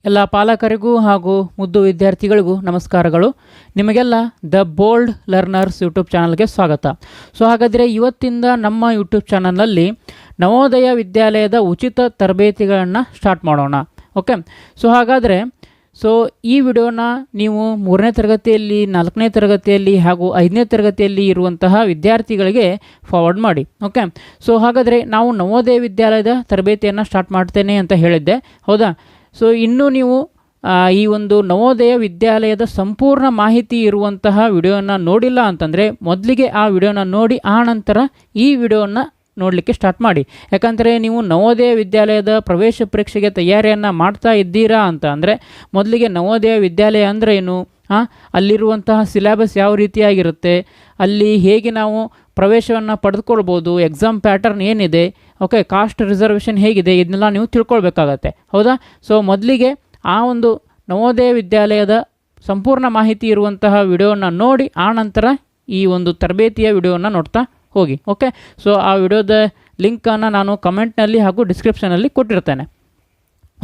ಎಲ್ಲ ಪಾಲಕರಿಗೂ ಹಾಗೂ ಮುದ್ದು ವಿದ್ಯಾರ್ಥಿಗಳಿಗೂ ನಮಸ್ಕಾರಗಳು. ನಿಮಗೆಲ್ಲ ದ ಬೋಲ್ಡ್ ಲರ್ನರ್ಸ್ ಯೂಟ್ಯೂಬ್ ಚಾನಲ್ಗೆ ಸ್ವಾಗತ. ಹಾಗಾದರೆ ಇವತ್ತಿಂದ ನಮ್ಮ ಯೂಟ್ಯೂಬ್ ಚಾನಲ್ನಲ್ಲಿ ನವೋದಯ ವಿದ್ಯಾಲಯದ ಉಚಿತ ತರಬೇತಿಗಳನ್ನು ಸ್ಟಾರ್ಟ್ ಮಾಡೋಣ. ಓಕೆ, ಹಾಗಾದರೆ ಈ ವಿಡಿಯೋನ ನೀವು 3ನೇ ತರಗತಿಯಲ್ಲಿ, 4ನೇ ತರಗತಿಯಲ್ಲಿ ಹಾಗೂ 5ನೇ ತರಗತಿಯಲ್ಲಿ ಇರುವಂತಹ ವಿದ್ಯಾರ್ಥಿಗಳಿಗೆ ಫಾರ್ವರ್ಡ್ ಮಾಡಿ. ಓಕೆ, ಹಾಗಾದರೆ ನಾವು ನವೋದಯ ವಿದ್ಯಾಲಯದ ತರಬೇತಿಯನ್ನು ಸ್ಟಾರ್ಟ್ ಮಾಡ್ತೇನೆ ಅಂತ ಹೇಳಿದ್ದೆ, ಹೌದಾ? ಇನ್ನೂ ನೀವು ಈ ಒಂದು ನವೋದಯ ವಿದ್ಯಾಲಯದ ಸಂಪೂರ್ಣ ಮಾಹಿತಿ ಇರುವಂತಹ ವಿಡಿಯೋನ ನೋಡಿಲ್ಲ ಅಂತಂದರೆ ಮೊದಲಿಗೆ ಆ ವಿಡಿಯೋನ ನೋಡಿ ಆ ನಂತರ ಈ ವಿಡಿಯೋನ ನೋಡಲಿಕ್ಕೆ ಸ್ಟಾರ್ಟ್ ಮಾಡಿ. ಯಾಕಂದರೆ ನೀವು ನವೋದಯ ವಿದ್ಯಾಲಯದ ಪ್ರವೇಶ ಪರೀಕ್ಷೆಗೆ ತಯಾರಿಯನ್ನು ಮಾಡ್ತಾ ಇದ್ದೀರಾ ಅಂತ ಅಂದರೆ ಮೊದಲಿಗೆ ನವೋದಯ ವಿದ್ಯಾಲಯ ಅಂದರೆ ಏನು, ಅಲ್ಲಿರುವಂತಹ ಸಿಲೆಬಸ್ ಯಾವ ರೀತಿಯಾಗಿರುತ್ತೆ, ಅಲ್ಲಿ ಹೇಗೆ ನಾವು ಪ್ರವೇಶವನ್ನು ಪಡೆದುಕೊಳ್ಬೋದು, ಎಕ್ಸಾಮ್ ಪ್ಯಾಟರ್ನ್ ಏನಿದೆ, ಓಕೆ, ಕಾಸ್ಟ್ ರಿಸರ್ವೇಷನ್ ಹೇಗಿದೆ, ಇದನ್ನೆಲ್ಲ ನೀವು ತಿಳ್ಕೊಳ್ಬೇಕಾಗತ್ತೆ, ಹೌದಾ? ಮೊದಲಿಗೆ ಆ ಒಂದು ನವೋದಯ ವಿದ್ಯಾಲಯದ ಸಂಪೂರ್ಣ ಮಾಹಿತಿ ಇರುವಂತಹ ವಿಡಿಯೋನ ನೋಡಿ ಆ ನಂತರ ಈ ಒಂದು ತರಬೇತಿಯ ವಿಡಿಯೋನ ನೋಡ್ತಾ ಹೋಗಿ. ಓಕೆ, ಆ ವಿಡಿಯೋದ ಲಿಂಕನ್ನು ನಾನು ಕಮೆಂಟ್ನಲ್ಲಿ ಹಾಗೂ ಡಿಸ್ಕ್ರಿಪ್ಷನಲ್ಲಿ ಕೊಟ್ಟಿರ್ತೇನೆ.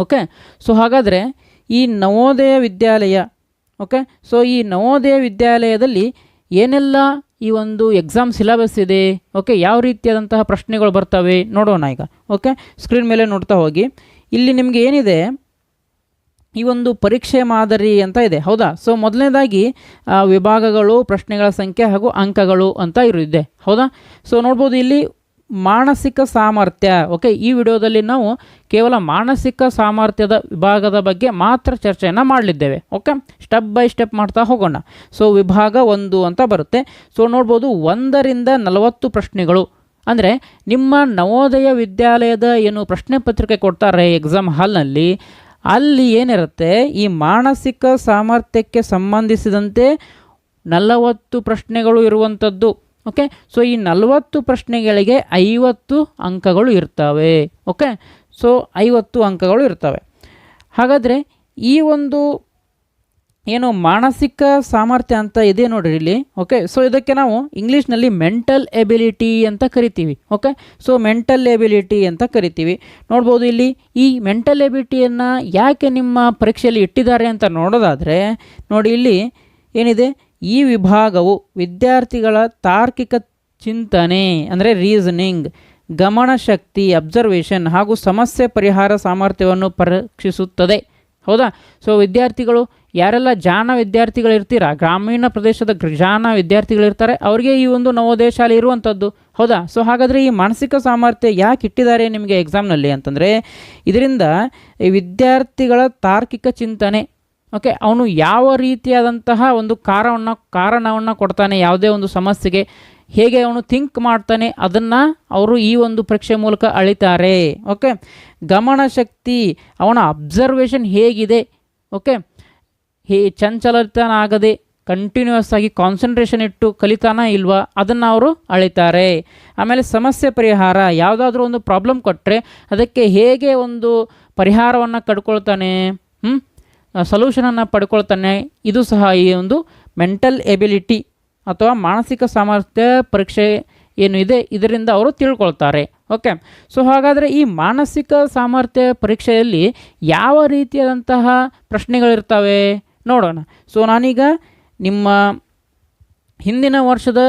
ಓಕೆ, ಹಾಗಾದರೆ ಈ ನವೋದಯ ವಿದ್ಯಾಲಯ, ಓಕೆ, ಈ ನವೋದಯ ವಿದ್ಯಾಲಯದಲ್ಲಿ ಏನೆಲ್ಲ ಈ ಒಂದು ಎಕ್ಸಾಮ್ ಸಿಲೆಬಸ್ ಇದೆ, ಓಕೆ, ಯಾವ ರೀತಿಯಾದಂತಹ ಪ್ರಶ್ನೆಗಳು ಬರ್ತವೆ ನೋಡೋಣ ಈಗ. ಓಕೆ, ಸ್ಕ್ರೀನ್ ಮೇಲೆ ನೋಡ್ತಾ ಹೋಗಿ. ಇಲ್ಲಿ ನಿಮಗೆ ಏನಿದೆ, ಈ ಒಂದು ಪರೀಕ್ಷೆ ಮಾದರಿ ಅಂತ ಇದೆ, ಹೌದಾ? ಮೊದಲನೇದಾಗಿ ವಿಭಾಗಗಳು, ಪ್ರಶ್ನೆಗಳ ಸಂಖ್ಯೆ ಹಾಗೂ ಅಂಕಗಳು ಅಂತ ಇದೆ, ಹೌದಾ? ನೋಡ್ಬೋದು ಇಲ್ಲಿ ಮಾನಸಿಕ ಸಾಮರ್ಥ್ಯ. ಓಕೆ, ಈ ವಿಡಿಯೋದಲ್ಲಿ ನಾವು ಕೇವಲ ಮಾನಸಿಕ ಸಾಮರ್ಥ್ಯದ ವಿಭಾಗದ ಬಗ್ಗೆ ಮಾತ್ರ ಚರ್ಚೆಯನ್ನು ಮಾಡಲಿದ್ದೇವೆ. ಓಕೆ, ಸ್ಟೆಪ್ ಬೈ ಸ್ಟೆಪ್ ಮಾಡ್ತಾ ಹೋಗೋಣ. ವಿಭಾಗ 1 ಅಂತ ಬರುತ್ತೆ. ನೋಡ್ಬೋದು 1ರಿಂದ 40 ಪ್ರಶ್ನೆಗಳು. ಅಂದರೆ ನಿಮ್ಮ ನವೋದಯ ವಿದ್ಯಾಲಯದ ಏನು ಪ್ರಶ್ನೆ ಪತ್ರಿಕೆ ಕೊಡ್ತಾರೆ ಎಕ್ಸಾಮ್ ಹಾಲ್ನಲ್ಲಿ, ಅಲ್ಲಿ ಏನಿರುತ್ತೆ, ಈ ಮಾನಸಿಕ ಸಾಮರ್ಥ್ಯಕ್ಕೆ ಸಂಬಂಧಿಸಿದಂತೆ 40 ಪ್ರಶ್ನೆಗಳು ಇರುವಂಥದ್ದು. ಓಕೆ, ಈ 40 ಪ್ರಶ್ನೆಗಳಿಗೆ 50 ಅಂಕಗಳು ಇರ್ತವೆ. ಓಕೆ, 50 ಅಂಕಗಳು ಇರ್ತವೆ. ಹಾಗಾದರೆ ಈ ಒಂದು ಏನು ಮಾನಸಿಕ ಸಾಮರ್ಥ್ಯ ಅಂತ ಇದೆ ನೋಡ್ರಿ ಇಲ್ಲಿ. ಓಕೆ, ಇದಕ್ಕೆ ನಾವು ಇಂಗ್ಲೀಷ್ನಲ್ಲಿ ಮೆಂಟಲ್ ಎಬಿಲಿಟಿ ಅಂತ ಕರಿತೀವಿ. ಓಕೆ, ಮೆಂಟಲ್ ಎಬಿಲಿಟಿ ಅಂತ ಕರಿತೀವಿ. ನೋಡ್ಬೋದು ಇಲ್ಲಿ ಈ ಮೆಂಟಲ್ ಎಬಿಲಿಟಿಯನ್ನು ಯಾಕೆ ನಿಮ್ಮ ಪರೀಕ್ಷೆಯಲ್ಲಿ ಇಟ್ಟಿದ್ದಾರೆ ಅಂತ ನೋಡೋದಾದರೆ ನೋಡಿ, ಇಲ್ಲಿ ಏನಿದೆ, ಈ ವಿಭಾಗವು ವಿದ್ಯಾರ್ಥಿಗಳ ತಾರ್ಕಿಕ ಚಿಂತನೆ ಅಂದರೆ ರೀಸನಿಂಗ್, ಗಮನಶಕ್ತಿ ಅಬ್ಸರ್ವೇಷನ್ ಹಾಗೂ ಸಮಸ್ಯೆ ಪರಿಹಾರ ಸಾಮರ್ಥ್ಯವನ್ನು ಪರೀಕ್ಷಿಸುತ್ತದೆ, ಹೌದಾ? ವಿದ್ಯಾರ್ಥಿಗಳು ಯಾರೆಲ್ಲ ಜಾಣ ವಿದ್ಯಾರ್ಥಿಗಳಿರ್ತೀರ, ಗ್ರಾಮೀಣ ಪ್ರದೇಶದ ಜಾಣ ವಿದ್ಯಾರ್ಥಿಗಳಿರ್ತಾರೆ, ಅವರಿಗೆ ಈ ಒಂದು ನವೋದಯ ಶಾಲೆ ಇರುವಂಥದ್ದು, ಹೌದಾ? ಹಾಗಾದರೆ ಈ ಮಾನಸಿಕ ಸಾಮರ್ಥ್ಯ ಯಾಕೆ ಇಟ್ಟಿದ್ದಾರೆ ನಿಮಗೆ ಎಕ್ಸಾಮ್ನಲ್ಲಿ ಅಂತಂದರೆ, ಇದರಿಂದ ಈ ವಿದ್ಯಾರ್ಥಿಗಳ ತಾರ್ಕಿಕ ಚಿಂತನೆ, ಓಕೆ, ಅವನು ಯಾವ ರೀತಿಯಾದಂತಹ ಒಂದು ಕಾರಣವನ್ನು ಕೊಡ್ತಾನೆ ಯಾವುದೇ ಒಂದು ಸಮಸ್ಯೆಗೆ, ಹೇಗೆ ಅವನು ಥಿಂಕ್ ಮಾಡ್ತಾನೆ, ಅದನ್ನು ಅವರು ಈ ಒಂದು ಪರೀಕ್ಷೆ ಮೂಲಕ ಅಳಿತಾರೆ. ಓಕೆ, ಗಮನಶಕ್ತಿ, ಅವನ ಅಬ್ಸರ್ವೇಷನ್ ಹೇಗಿದೆ, ಓಕೆ, ಚಂಚಲತನಾಗದೆ ಕಂಟಿನ್ಯೂಸ್ ಆಗಿ ಕಾನ್ಸಂಟ್ರೇಷನ್ ಇಟ್ಟು ಕಲಿತಾನ ಇಲ್ವಾ, ಅದನ್ನು ಅವರು ಅಳಿತಾರೆ. ಆಮೇಲೆ ಸಮಸ್ಯೆ ಪರಿಹಾರ, ಯಾವುದಾದ್ರೂ ಒಂದು ಪ್ರಾಬ್ಲಮ್ ಕೊಟ್ಟರೆ ಅದಕ್ಕೆ ಹೇಗೆ ಒಂದು ಪರಿಹಾರವನ್ನು ಕಂಡುಕೊಳ್ತಾನೆ, ಸೊಲ್ಯೂಷನನ್ನು ಪಡ್ಕೊಳ್ತಾನೆ, ಇದು ಸಹ ಈ ಒಂದು ಮೆಂಟಲ್ ಎಬಿಲಿಟಿ ಅಥವಾ ಮಾನಸಿಕ ಸಾಮರ್ಥ್ಯ ಪರೀಕ್ಷೆ ಏನು ಇದೆ ಇದರಿಂದ ಅವರು ತಿಳ್ಕೊಳ್ತಾರೆ. ಓಕೆ, ಹಾಗಾದರೆ ಈ ಮಾನಸಿಕ ಸಾಮರ್ಥ್ಯ ಪರೀಕ್ಷೆಯಲ್ಲಿ ಯಾವ ರೀತಿಯಾದಂತಹ ಪ್ರಶ್ನೆಗಳಿರ್ತವೆ ನೋಡೋಣ. ನಾನೀಗ ನಿಮ್ಮ ಹಿಂದಿನ ವರ್ಷದ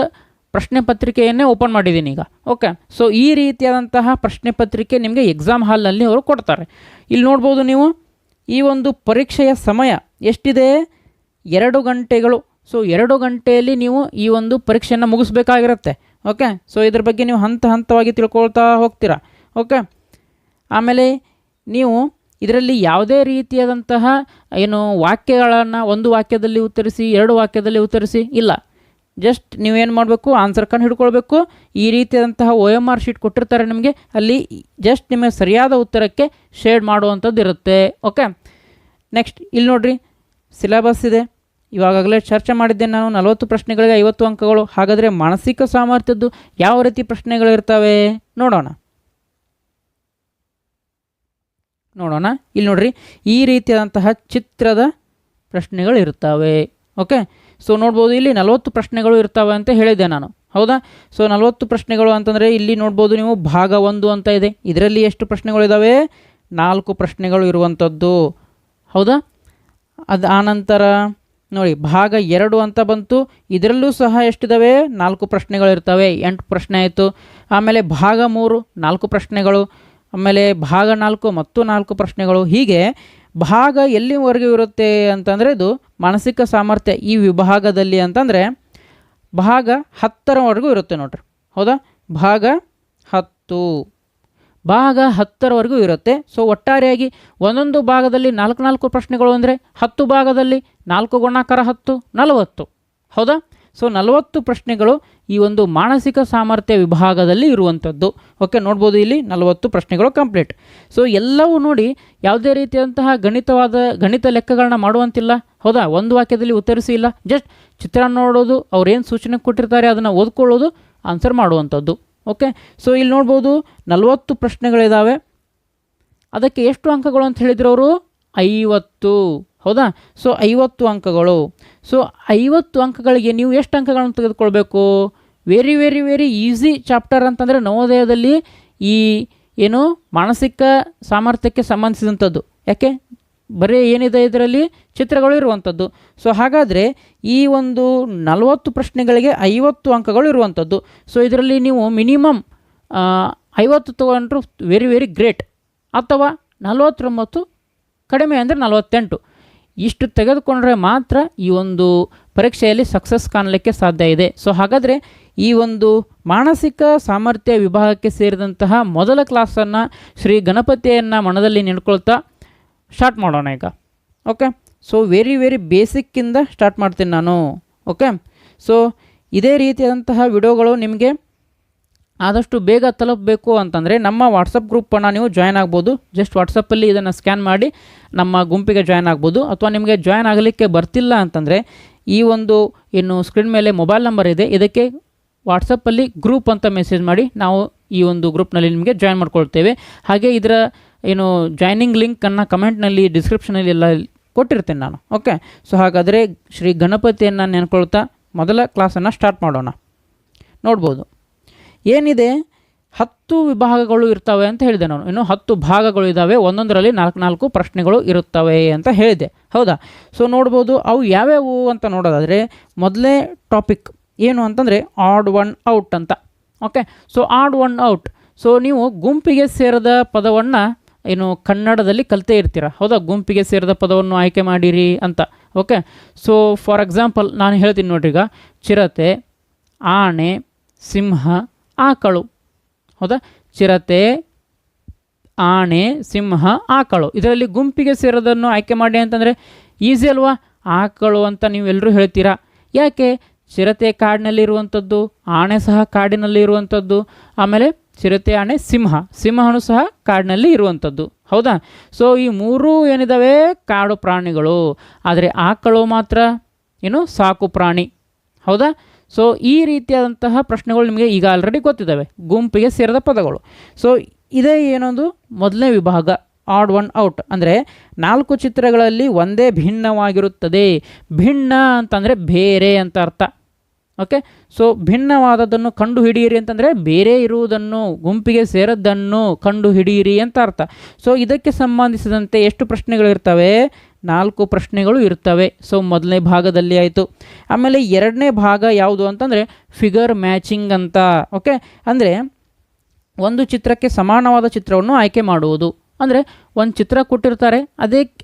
ಪ್ರಶ್ನೆ ಪತ್ರಿಕೆಯನ್ನೇ ಓಪನ್ ಮಾಡಿದ್ದೀನಿ ಈಗ. ಓಕೆ, ಈ ರೀತಿಯಾದಂತಹ ಪ್ರಶ್ನೆ ಪತ್ರಿಕೆ ನಿಮಗೆ ಎಕ್ಸಾಮ್ ಹಾಲ್ನಲ್ಲಿ ಅವರು ಕೊಡ್ತಾರೆ. ಇಲ್ಲಿ ನೋಡ್ಬೋದು ನೀವು, ಈ ಒಂದು ಪರೀಕ್ಷೆಯ ಸಮಯ ಎಷ್ಟಿದೆ, 2 ಗಂಟೆಗಳು. 2 ಗಂಟೆಯಲ್ಲಿ ನೀವು ಈ ಒಂದು ಪರೀಕ್ಷೆಯನ್ನು ಮುಗಿಸ್ಬೇಕಾಗಿರುತ್ತೆ. ಓಕೆ, ಇದ್ರ ಬಗ್ಗೆ ನೀವು ಹಂತವಾಗಿ ತಿಳ್ಕೊಳ್ತಾ ಹೋಗ್ತೀರಾ. ಓಕೆ, ಆಮೇಲೆ ನೀವು ಇದರಲ್ಲಿ ಯಾವುದೇ ರೀತಿಯಾದಂತಹ ಏನು ವಾಕ್ಯಗಳನ್ನು ಒಂದು ವಾಕ್ಯದಲ್ಲಿ ಉತ್ತರಿಸಿ, 2 ವಾಕ್ಯದಲ್ಲಿ ಉತ್ತರಿಸಿ ಇಲ್ಲ. ಜಸ್ಟ್ ನೀವೇನು ಮಾಡಬೇಕು, ಆನ್ಸರ್ ಕಂಡು ಹಿಡ್ಕೊಳ್ಬೇಕು. ಈ ರೀತಿಯಾದಂತಹ OMR ಶೀಟ್ ಕೊಟ್ಟಿರ್ತಾರೆ ನಿಮಗೆ, ಅಲ್ಲಿ ಜಸ್ಟ್ ನಿಮಗೆ ಸರಿಯಾದ ಉತ್ತರಕ್ಕೆ ಶೇಡ್ ಮಾಡುವಂಥದ್ದು ಇರುತ್ತೆ. ಓಕೆ, ನೆಕ್ಸ್ಟ್ ಇಲ್ಲಿ ನೋಡಿರಿ, ಸಿಲೆಬಸ್ ಇದೆ. ಇವಾಗಲೇ ಚರ್ಚೆ ಮಾಡಿದ್ದೇನೆ ನಾನು, 40 ಪ್ರಶ್ನೆಗಳಿಗೆ 50 ಅಂಕಗಳು. ಹಾಗಾದರೆ ಮಾನಸಿಕ ಸಾಮರ್ಥ್ಯದ್ದು ಯಾವ ರೀತಿ ಪ್ರಶ್ನೆಗಳಿರ್ತವೆ ನೋಡೋಣ. ಇಲ್ಲಿ ನೋಡ್ರಿ, ಈ ರೀತಿಯಾದಂತಹ ಚಿತ್ರದ ಪ್ರಶ್ನೆಗಳಿರ್ತವೆ. ಓಕೆ, ನೋಡ್ಬೋದು ಇಲ್ಲಿ 40 ಪ್ರಶ್ನೆಗಳು ಇರ್ತವೆ ಅಂತ ಹೇಳಿದ್ದೆ ನಾನು, ಹೌದಾ? 40 ಪ್ರಶ್ನೆಗಳು ಅಂತಂದರೆ ಇಲ್ಲಿ ನೋಡ್ಬೋದು ನೀವು ಭಾಗ 1 ಅಂತ ಇದೆ. ಇದರಲ್ಲಿ ಎಷ್ಟು ಪ್ರಶ್ನೆಗಳಿದ್ದಾವೆ? 4 ಪ್ರಶ್ನೆಗಳು ಇರುವಂಥದ್ದು. ಹೌದಾ. ಅದು ಆನಂತರ ನೋಡಿ ಭಾಗ 2 ಅಂತ ಬಂತು. ಇದರಲ್ಲೂ ಸಹ ಎಷ್ಟಿದ್ದಾವೆ 4 ಪ್ರಶ್ನೆಗಳಿರ್ತವೆ, 8 ಪ್ರಶ್ನೆ ಆಯಿತು. ಆಮೇಲೆ ಭಾಗ 3 4 ಪ್ರಶ್ನೆಗಳು, ಆಮೇಲೆ ಭಾಗ 4 ಮತ್ತು 4 ಪ್ರಶ್ನೆಗಳು. ಹೀಗೆ ಭಾಗ ಎಲ್ಲಿವರೆಗೂ ಇರುತ್ತೆ ಅಂತಂದರೆ ಇದು ಮಾನಸಿಕ ಸಾಮರ್ಥ್ಯ ಈ ವಿಭಾಗದಲ್ಲಿ ಅಂತಂದರೆ ಭಾಗ 10ರವರೆಗೂ ಇರುತ್ತೆ ನೋಡ್ರಿ. ಹೌದಾ, ಭಾಗ 10ರವರೆಗೂ ಇರುತ್ತೆ. ಸೊ ಒಟ್ಟಾರೆಯಾಗಿ ಒಂದೊಂದು ಭಾಗದಲ್ಲಿ 4 ಪ್ರಶ್ನೆಗಳು ಅಂದರೆ 10 ಭಾಗದಲ್ಲಿ 4 ಗುಣಾಕಾರ 10 40. ಹೌದಾ. ಸೊ 40 ಪ್ರಶ್ನೆಗಳು ಈ ಒಂದು ಮಾನಸಿಕ ಸಾಮರ್ಥ್ಯ ವಿಭಾಗದಲ್ಲಿ ಇರುವಂಥದ್ದು. ಓಕೆ, ನೋಡ್ಬೋದು ಇಲ್ಲಿ 40 ಪ್ರಶ್ನೆಗಳು ಕಂಪ್ಲೀಟ್. ಸೊ ಎಲ್ಲವೂ ನೋಡಿ ಯಾವುದೇ ರೀತಿಯಾದಂತಹ ಗಣಿತ ಲೆಕ್ಕಗಳನ್ನ ಮಾಡುವಂತಿಲ್ಲ. ಹೌದಾ, ಒಂದು ವಾಕ್ಯದಲ್ಲಿ ಉತ್ತರಿಸಿ ಇಲ್ಲ, ಜಸ್ಟ್ ಚಿತ್ರ ನೋಡೋದು, ಅವ್ರೇನು ಸೂಚನೆ ಕೊಟ್ಟಿರ್ತಾರೆ ಅದನ್ನು ಓದ್ಕೊಳ್ಳೋದು, ಆನ್ಸರ್ ಮಾಡುವಂಥದ್ದು. ಓಕೆ, ಸೊ ಇಲ್ಲಿ ನೋಡ್ಬೋದು 40 ಪ್ರಶ್ನೆಗಳಿದ್ದಾವೆ. ಅದಕ್ಕೆ ಎಷ್ಟು ಅಂಕಗಳು ಅಂತ ಹೇಳಿದ್ರು ಅವರು? 50. ಹೌದಾ, ಸೊ 50 ಅಂಕಗಳು. ಸೊ 50 ಅಂಕಗಳಿಗೆ ನೀವು ಎಷ್ಟು ಅಂಕಗಳನ್ನು ತೆಗೆದುಕೊಳ್ಬೇಕು? Very very very easy chapter ಅಂತಂದರೆ ನವೋದಯದಲ್ಲಿ ಈ ಏನು ಮಾನಸಿಕ ಸಾಮರ್ಥ್ಯಕ್ಕೆ ಸಂಬಂಧಿಸಿದಂಥದ್ದು. ಯಾಕೆ ಬರೀ ಏನಿದೆ ಇದರಲ್ಲಿ ಚಿತ್ರಗಳು ಇರುವಂಥದ್ದು. ಸೊ ಹಾಗಾದರೆ ಈ ಒಂದು 40 ಪ್ರಶ್ನೆಗಳಿಗೆ 50 ಅಂಕಗಳು ಇರುವಂಥದ್ದು. ಸೊ ಇದರಲ್ಲಿ ನೀವು ಮಿನಿಮಮ್ 50 ತೊಗೊಂಡ್ರು ವೆರಿ ವೆರಿ ಗ್ರೇಟ್, ಅಥವಾ 49, ಕಡಿಮೆ ಅಂದರೆ 48 ಇಷ್ಟು ತೆಗೆದುಕೊಂಡ್ರೆ ಮಾತ್ರ ಈ ಒಂದು ಪರೀಕ್ಷೆಯಲ್ಲಿ ಸಕ್ಸಸ್ ಕಾಣಲಿಕ್ಕೆ ಸಾಧ್ಯ ಇದೆ. ಸೊ ಹಾಗಾದರೆ ಈ ಒಂದು ಮಾನಸಿಕ ಸಾಮರ್ಥ್ಯ ವಿಭಾಗಕ್ಕೆ ಸೇರಿದಂತಹ ಮೊದಲ ಕ್ಲಾಸನ್ನು ಶ್ರೀ ಗಣಪತಿಯನ್ನು ಮನದಲ್ಲಿ ನಿಡ್ಕೊಳ್ತಾ ಸ್ಟಾರ್ಟ್ ಮಾಡೋಣ ಈಗ. ಓಕೆ, ಸೊ ವೆರಿ ವೆರಿ ಬೇಸಿಕ್ಕಿಂದ ಸ್ಟಾರ್ಟ್ ಮಾಡ್ತೀನಿ ನಾನು. ಓಕೆ, ಸೊ ಇದೇ ರೀತಿಯಾದಂತಹ ವಿಡಿಯೋಗಳು ನಿಮಗೆ ಆದಷ್ಟು ಬೇಗ ತಲುಪಬೇಕು ಅಂತಂದರೆ ನಮ್ಮ ವಾಟ್ಸಪ್ ಗ್ರೂಪನ್ನು ನೀವು ಜಾಯ್ನ್ ಆಗ್ಬೋದು. ಜಸ್ಟ್ ವಾಟ್ಸಪ್ಪಲ್ಲಿ ಇದನ್ನು ಸ್ಕ್ಯಾನ್ ಮಾಡಿ ನಮ್ಮ ಗುಂಪಿಗೆ ಜಾಯ್ನ್ ಆಗ್ಬೋದು. ಅಥವಾ ನಿಮಗೆ ಜಾಯ್ನ್ ಆಗಲಿಕ್ಕೆ ಬರ್ತಿಲ್ಲ ಅಂತಂದರೆ ಈ ಒಂದು ಏನು ಸ್ಕ್ರೀನ್ ಮೇಲೆ ಮೊಬೈಲ್ ನಂಬರ್ ಇದೆ, ಇದಕ್ಕೆ ವಾಟ್ಸಪ್ಪಲ್ಲಿ ಗ್ರೂಪ್ ಅಂತ ಮೆಸೇಜ್ ಮಾಡಿ ನಾವು ಈ ಒಂದು ಗ್ರೂಪ್ನಲ್ಲಿ ನಿಮಗೆ ಜಾಯ್ನ್ ಮಾಡ್ಕೊಳ್ತೇವೆ. ಹಾಗೆ ಇದರ ಏನು ಜಾಯ್ನಿಂಗ್ ಲಿಂಕನ್ನು ಕಮೆಂಟ್ನಲ್ಲಿ ಡಿಸ್ಕ್ರಿಪ್ಷನಲ್ಲಿ ಎಲ್ಲ ಕೊಟ್ಟಿರ್ತೇನೆ ನಾನು. ಓಕೆ, ಸೊ ಹಾಗಾದರೆ ಶ್ರೀ ಗಣಪತಿಯನ್ನು ನೆನ್ಕೊಳ್ತಾ ಮೊದಲ ಕ್ಲಾಸನ್ನು ಸ್ಟಾರ್ಟ್ ಮಾಡೋಣ. ನೋಡ್ಬೋದು ಏನಿದೆ 10 ವಿಭಾಗಗಳು ಇರ್ತವೆ ಅಂತ ಹೇಳಿದೆ ನಾನು. ಇನ್ನು 10 ಭಾಗಗಳು ಇದ್ದಾವೆ, ಒಂದೊಂದರಲ್ಲಿ 4 ಪ್ರಶ್ನೆಗಳು ಇರುತ್ತವೆ ಅಂತ ಹೇಳಿದೆ. ಹೌದಾ, ಸೊ ನೋಡ್ಬೋದು ಅವು ಯಾವ್ಯಾವು ಅಂತ ನೋಡೋದಾದರೆ ಮೊದಲೇ ಟಾಪಿಕ್ ಏನು ಅಂತಂದರೆ ಆಡ್ ಒನ್ ಔಟ್ ಅಂತ. Okay, so odd one out. So ನೀವು ಗುಂಪಿಗೆ ಸೇರಿದ ಪದವನ್ನು ಏನು ಕನ್ನಡದಲ್ಲಿ ಕಲಿತೇ ಇರ್ತೀರ. ಹೌದಾ, ಗುಂಪಿಗೆ ಸೇರಿದ ಪದವನ್ನು ಆಯ್ಕೆ ಮಾಡಿರಿ ಅಂತ. ಓಕೆ, ಸೊ ಫಾರ್ ಎಕ್ಸಾಂಪಲ್ ನಾನು ಹೇಳ್ತೀನಿ ನೋಡ್ರಿ. ಈಗ ಚಿರತೆ, ಆನೆ, ಸಿಂಹ, ಆಕಳು. ಹೌದಾ, ಚಿರತೆ, ಆನೆ, ಸಿಂಹ, ಆಕಳು. ಇದರಲ್ಲಿ ಗುಂಪಿಗೆ ಸೇರೋದನ್ನು ಆಯ್ಕೆ ಮಾಡಿ ಅಂತಂದರೆ ಈಸಿ ಅಲ್ವಾ? ಆಕಳು ಅಂತ ನೀವೆಲ್ಲರೂ ಹೇಳ್ತೀರಾ. ಯಾಕೆ? ಚಿರತೆ ಕಾಡಿನಲ್ಲಿರುವಂಥದ್ದು, ಆನೆ ಸಹ ಕಾಡಿನಲ್ಲಿ ಇರುವಂಥದ್ದು, ಆಮೇಲೆ ಚಿರತೆ, ಆನೆ, ಸಿಂಹನೂ ಸಹ ಕಾಡಿನಲ್ಲಿ ಇರುವಂಥದ್ದು. ಹೌದಾ, ಸೊ ಈ 3 ಏನಿದ್ದಾವೆ ಕಾಡು ಪ್ರಾಣಿಗಳು. ಆದರೆ ಆಕಳು ಮಾತ್ರ ಏನು ಸಾಕು ಪ್ರಾಣಿ. ಹೌದಾ, ಸೊ ಈ ರೀತಿಯಾದಂತಹ ಪ್ರಶ್ನೆಗಳು ನಿಮಗೆ ಈಗ ಆಲ್ರೆಡಿ ಗೊತ್ತಿದ್ದಾವೆ, ಗುಂಪಿಗೆ ಸೇರಿದ ಪದಗಳು. ಸೊ ಇದೇ ಏನೊಂದು ಮೊದಲನೇ ವಿಭಾಗ ಆಡ್ ಒನ್ ಔಟ್. ಅಂದರೆ 4 ಚಿತ್ರಗಳಲ್ಲಿ ಒಂದೇ ಭಿನ್ನವಾಗಿರುತ್ತದೆ. ಭಿನ್ನ ಅಂತಂದರೆ ಬೇರೆ ಅಂತ ಅರ್ಥ. ಓಕೆ, ಸೊ ಭಿನ್ನವಾದದ್ದನ್ನು ಕಂಡು ಹಿಡಿಯಿರಿ ಅಂತಂದರೆ ಬೇರೆ ಇರುವುದನ್ನು, ಗುಂಪಿಗೆ ಸೇರದ್ದನ್ನು ಕಂಡು ಹಿಡಿಯಿರಿ ಅಂತ ಅರ್ಥ. ಸೊ ಇದಕ್ಕೆ ಸಂಬಂಧಿಸಿದಂತೆ ಎಷ್ಟು ಪ್ರಶ್ನೆಗಳಿರ್ತವೆ? 4 ಪ್ರಶ್ನೆಗಳು ಇರ್ತವೆ. ಸೊ ಮೊದಲನೇ ಭಾಗದಲ್ಲಿ ಆಯಿತು. ಆಮೇಲೆ ಎರಡನೇ ಭಾಗ ಯಾವುದು ಅಂತಂದರೆ ಫಿಗರ್ ಮ್ಯಾಚಿಂಗ್ ಅಂತ. ಓಕೆ, ಅಂದರೆ ಒಂದು ಚಿತ್ರಕ್ಕೆ ಸಮಾನವಾದ ಚಿತ್ರವನ್ನು ಆಯ್ಕೆ ಮಾಡುವುದು. ಅಂದರೆ ಒಂದು ಚಿತ್ರ ಕೊಟ್ಟಿರ್ತಾರೆ,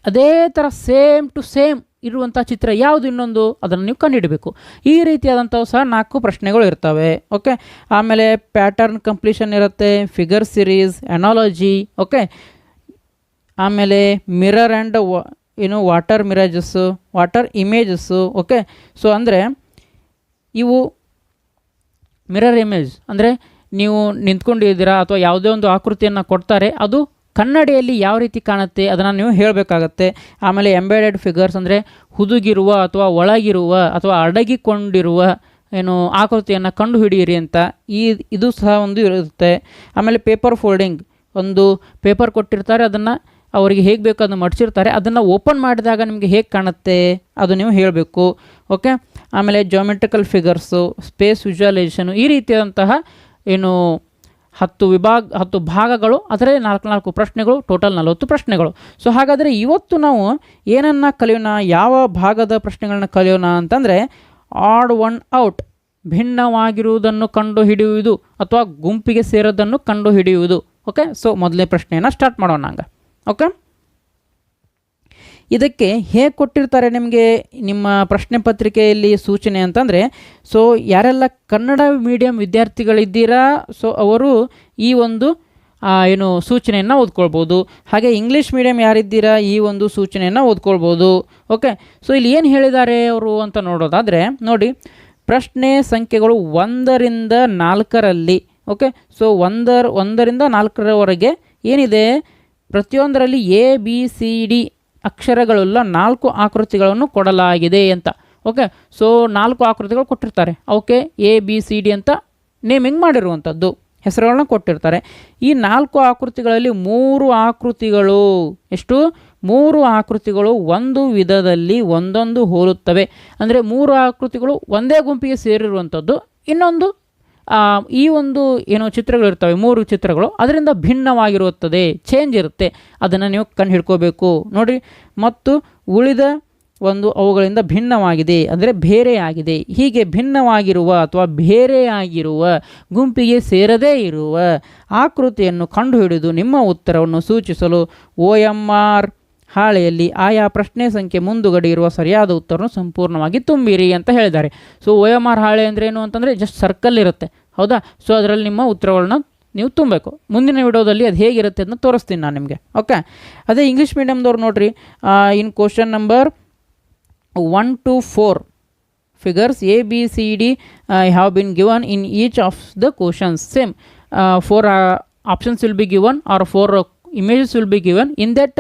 ಅದೇ ಥರ ಸೇಮ್ ಟು ಸೇಮ್ ಇರುವಂಥ ಚಿತ್ರ ಯಾವುದು ಇನ್ನೊಂದು, ಅದನ್ನು ನೀವು ಕಂಡುಹಿಡಬೇಕು. ಈ ರೀತಿಯಾದಂಥವು ಸಹ 4 ಪ್ರಶ್ನೆಗಳು ಇರ್ತವೆ. ಓಕೆ, ಆಮೇಲೆ ಪ್ಯಾಟರ್ನ್ ಕಂಪ್ಲೀಷನ್ ಇರುತ್ತೆ, ಫಿಗರ್ ಸಿರೀಸ್, ಎನಾಲಜಿ. ಓಕೆ, ಆಮೇಲೆ ಮಿರರ್ ಆ್ಯಂಡ್ ಏನು water mirages, water images. Okay, so ಅಂದರೆ ಇವು ಮಿರರ್ ಇಮೇಜ್ ಅಂದರೆ ನೀವು ನಿಂತ್ಕೊಂಡಿದ್ದೀರಾ ಅಥವಾ ಯಾವುದೇ ಒಂದು ಆಕೃತಿಯನ್ನು ಕೊಡ್ತಾರೆ, ಅದು ಕನ್ನಡಿಯಲ್ಲಿ ಯಾವ ರೀತಿ ಕಾಣುತ್ತೆ ಅದನ್ನು ನೀವು ಹೇಳಬೇಕಾಗತ್ತೆ. ಆಮೇಲೆ ಎಂಬೆಡೆಡ್ ಫಿಗರ್ಸ್ ಅಂದರೆ ಹುದುಗಿರುವ ಅಥವಾ ಒಳಗಿರುವ ಅಥವಾ ಅಡಗಿಕೊಂಡಿರುವ ಏನು ಆಕೃತಿಯನ್ನು ಕಂಡು ಹಿಡಿಯಿರಿ ಅಂತ ಇದು ಸಹ ಒಂದು ಇರುತ್ತೆ. ಆಮೇಲೆ ಪೇಪರ್ ಫೋಲ್ಡಿಂಗ್, ಒಂದು ಪೇಪರ್ ಕೊಟ್ಟಿರ್ತಾರೆ, ಅದನ್ನು ಅವರಿಗೆ ಹೇಗೆ ಬೇಕು ಅದನ್ನು ಮಡಚಿರ್ತಾರೆ, ಅದನ್ನು ಓಪನ್ ಮಾಡಿದಾಗ ನಿಮಗೆ ಹೇಗೆ ಕಾಣುತ್ತೆ ಅದು ನೀವು ಹೇಳಬೇಕು. ಓಕೆ, ಆಮೇಲೆ ಜಾಮೆಟ್ರಿಕಲ್ ಫಿಗರ್ಸು, ಸ್ಪೇಸ್ ವಿಜುವಲೈಸೇಷನು, ಈ ರೀತಿಯಾದಂತಹ ಏನು 10 ಭಾಗಗಳು, ಅದರಲ್ಲಿ 4 ಪ್ರಶ್ನೆಗಳು, ಟೋಟಲ್ 40 ಪ್ರಶ್ನೆಗಳು. ಸೊ ಹಾಗಾದರೆ ಇವತ್ತು ನಾವು ಏನನ್ನು ಕಲಿಯೋಣ, ಯಾವ ಭಾಗದ ಪ್ರಶ್ನೆಗಳನ್ನ ಕಲಿಯೋಣ ಅಂತಂದರೆ ಆಡ್ ಒನ್ ಔಟ್, ಭಿನ್ನವಾಗಿರುವುದನ್ನು ಕಂಡುಹಿಡಿಯುವುದು ಅಥವಾ ಗುಂಪಿಗೆ ಸೇರೋದನ್ನು ಕಂಡುಹಿಡಿಯುವುದು. ಓಕೆ, ಸೊ ಮೊದಲನೇ ಪ್ರಶ್ನೆಯನ್ನು ಸ್ಟಾರ್ಟ್ ಮಾಡೋಣ ಹಂಗೆ. ಓಕೆ, ಇದಕ್ಕೆ ಹೇಗೆ ಕೊಟ್ಟಿರ್ತಾರೆ ನಿಮಗೆ ನಿಮ್ಮ ಪ್ರಶ್ನೆ ಪತ್ರಿಕೆಯಲ್ಲಿ ಸೂಚನೆ ಅಂತಂದರೆ, ಸೊ ಯಾರೆಲ್ಲ ಕನ್ನಡ ಮೀಡಿಯಂ ವಿದ್ಯಾರ್ಥಿಗಳಿದ್ದೀರಾ, ಸೊ ಅವರು ಈ ಒಂದು ಸೂಚನೆಯನ್ನು ಓದ್ಕೊಳ್ಬೋದು. ಹಾಗೆ ಇಂಗ್ಲೀಷ್ ಮೀಡಿಯಂ ಯಾರಿದ್ದೀರಾ ಈ ಒಂದು ಸೂಚನೆಯನ್ನು ಓದ್ಕೊಳ್ಬೋದು. ಓಕೆ, ಸೊ ಇಲ್ಲಿ ಏನು ಹೇಳಿದ್ದಾರೆ ಅವರು ಅಂತ ನೋಡೋದಾದರೆ ನೋಡಿ, ಪ್ರಶ್ನೆ ಸಂಖ್ಯೆಗಳು 1ರಿಂದ 4ರಲ್ಲಿ. ಓಕೆ, ಸೊ 1ರಿಂದ 4ರವರೆಗೆ ಏನಿದೆ, ಪ್ರತಿಯೊಂದರಲ್ಲಿ ABCD ಅಕ್ಷರಗಳುಳ್ಳ 4 ಆಕೃತಿಗಳನ್ನು ಕೊಡಲಾಗಿದೆ ಅಂತ. ಓಕೆ, ಸೊ 4 ಆಕೃತಿಗಳು ಕೊಟ್ಟಿರ್ತಾರೆ, ಅವಕ್ಕೆ ABCD ಅಂತ ನೇಮಿಂಗ್ ಮಾಡಿರುವಂಥದ್ದು, ಹೆಸರುಗಳನ್ನ ಕೊಟ್ಟಿರ್ತಾರೆ. ಈ 4 ಆಕೃತಿಗಳಲ್ಲಿ 3 ಆಕೃತಿಗಳು, ಎಷ್ಟು 3 ಆಕೃತಿಗಳು ಒಂದು ವಿಧದಲ್ಲಿ ಒಂದೊಂದು ಹೋಲುತ್ತವೆ. ಅಂದರೆ 3 ಆಕೃತಿಗಳು ಒಂದೇ ಗುಂಪಿಗೆ ಸೇರಿರುವಂಥದ್ದು, ಇನ್ನೊಂದು ಈ ಒಂದು ಚಿತ್ರಗಳಿರ್ತವೆ, 3 ಚಿತ್ರಗಳು ಅದರಿಂದ ಭಿನ್ನವಾಗಿರುತ್ತದೆ, ಚೇಂಜ್ ಇರುತ್ತೆ, ಅದನ್ನು ನೀವು ಕಂಡು ಹಿಡ್ಕೋಬೇಕು ನೋಡಿರಿ. ಮತ್ತು ಉಳಿದ ಒಂದು ಅವುಗಳಿಂದ ಭಿನ್ನವಾಗಿದೆ ಅಂದರೆ ಬೇರೆಯಾಗಿದೆ. ಹೀಗೆ ಭಿನ್ನವಾಗಿರುವ ಅಥವಾ ಬೇರೆಯಾಗಿರುವ ಗುಂಪಿಗೆ ಸೇರದೇ ಇರುವ ಆಕೃತಿಯನ್ನು ಕಂಡುಹಿಡಿದು ನಿಮ್ಮ ಉತ್ತರವನ್ನು ಸೂಚಿಸಲು OMR ಹಾಳೆಯಲ್ಲಿ ಆಯಾ ಪ್ರಶ್ನೆ ಸಂಖ್ಯೆ ಮುಂದುಗಡೆ ಇರುವ ಸರಿಯಾದ ಉತ್ತರವನ್ನು ಸಂಪೂರ್ಣವಾಗಿ ತುಂಬಿರಿ ಅಂತ ಹೇಳಿದ್ದಾರೆ. ಸೊ OMR ಹಾಳೆ ಅಂದರೆ ಏನು ಅಂತಂದರೆ ಜಸ್ಟ್ ಸರ್ಕಲ್ ಇರುತ್ತೆ, ಹೌದಾ. ಸೊ ಅದರಲ್ಲಿ ನಿಮ್ಮ ಉತ್ತರಗಳನ್ನ ನೀವು ತುಂಬಬೇಕು. ಮುಂದಿನ ವಿಡಿಯೋದಲ್ಲಿ ಅದು ಹೇಗಿರುತ್ತೆ ಅಂತ ತೋರಿಸ್ತೀನಿ ನಾನು ನಿಮಗೆ. ಓಕೆ, ಅದೇ ಇಂಗ್ಲೀಷ್ ಮೀಡಿಯಮ್ದವ್ರು ನೋಡಿರಿ, in question number 1 to 4 figures ABCD have been given in each of the questions. Same 4 options will be given or 4 images will be given. In that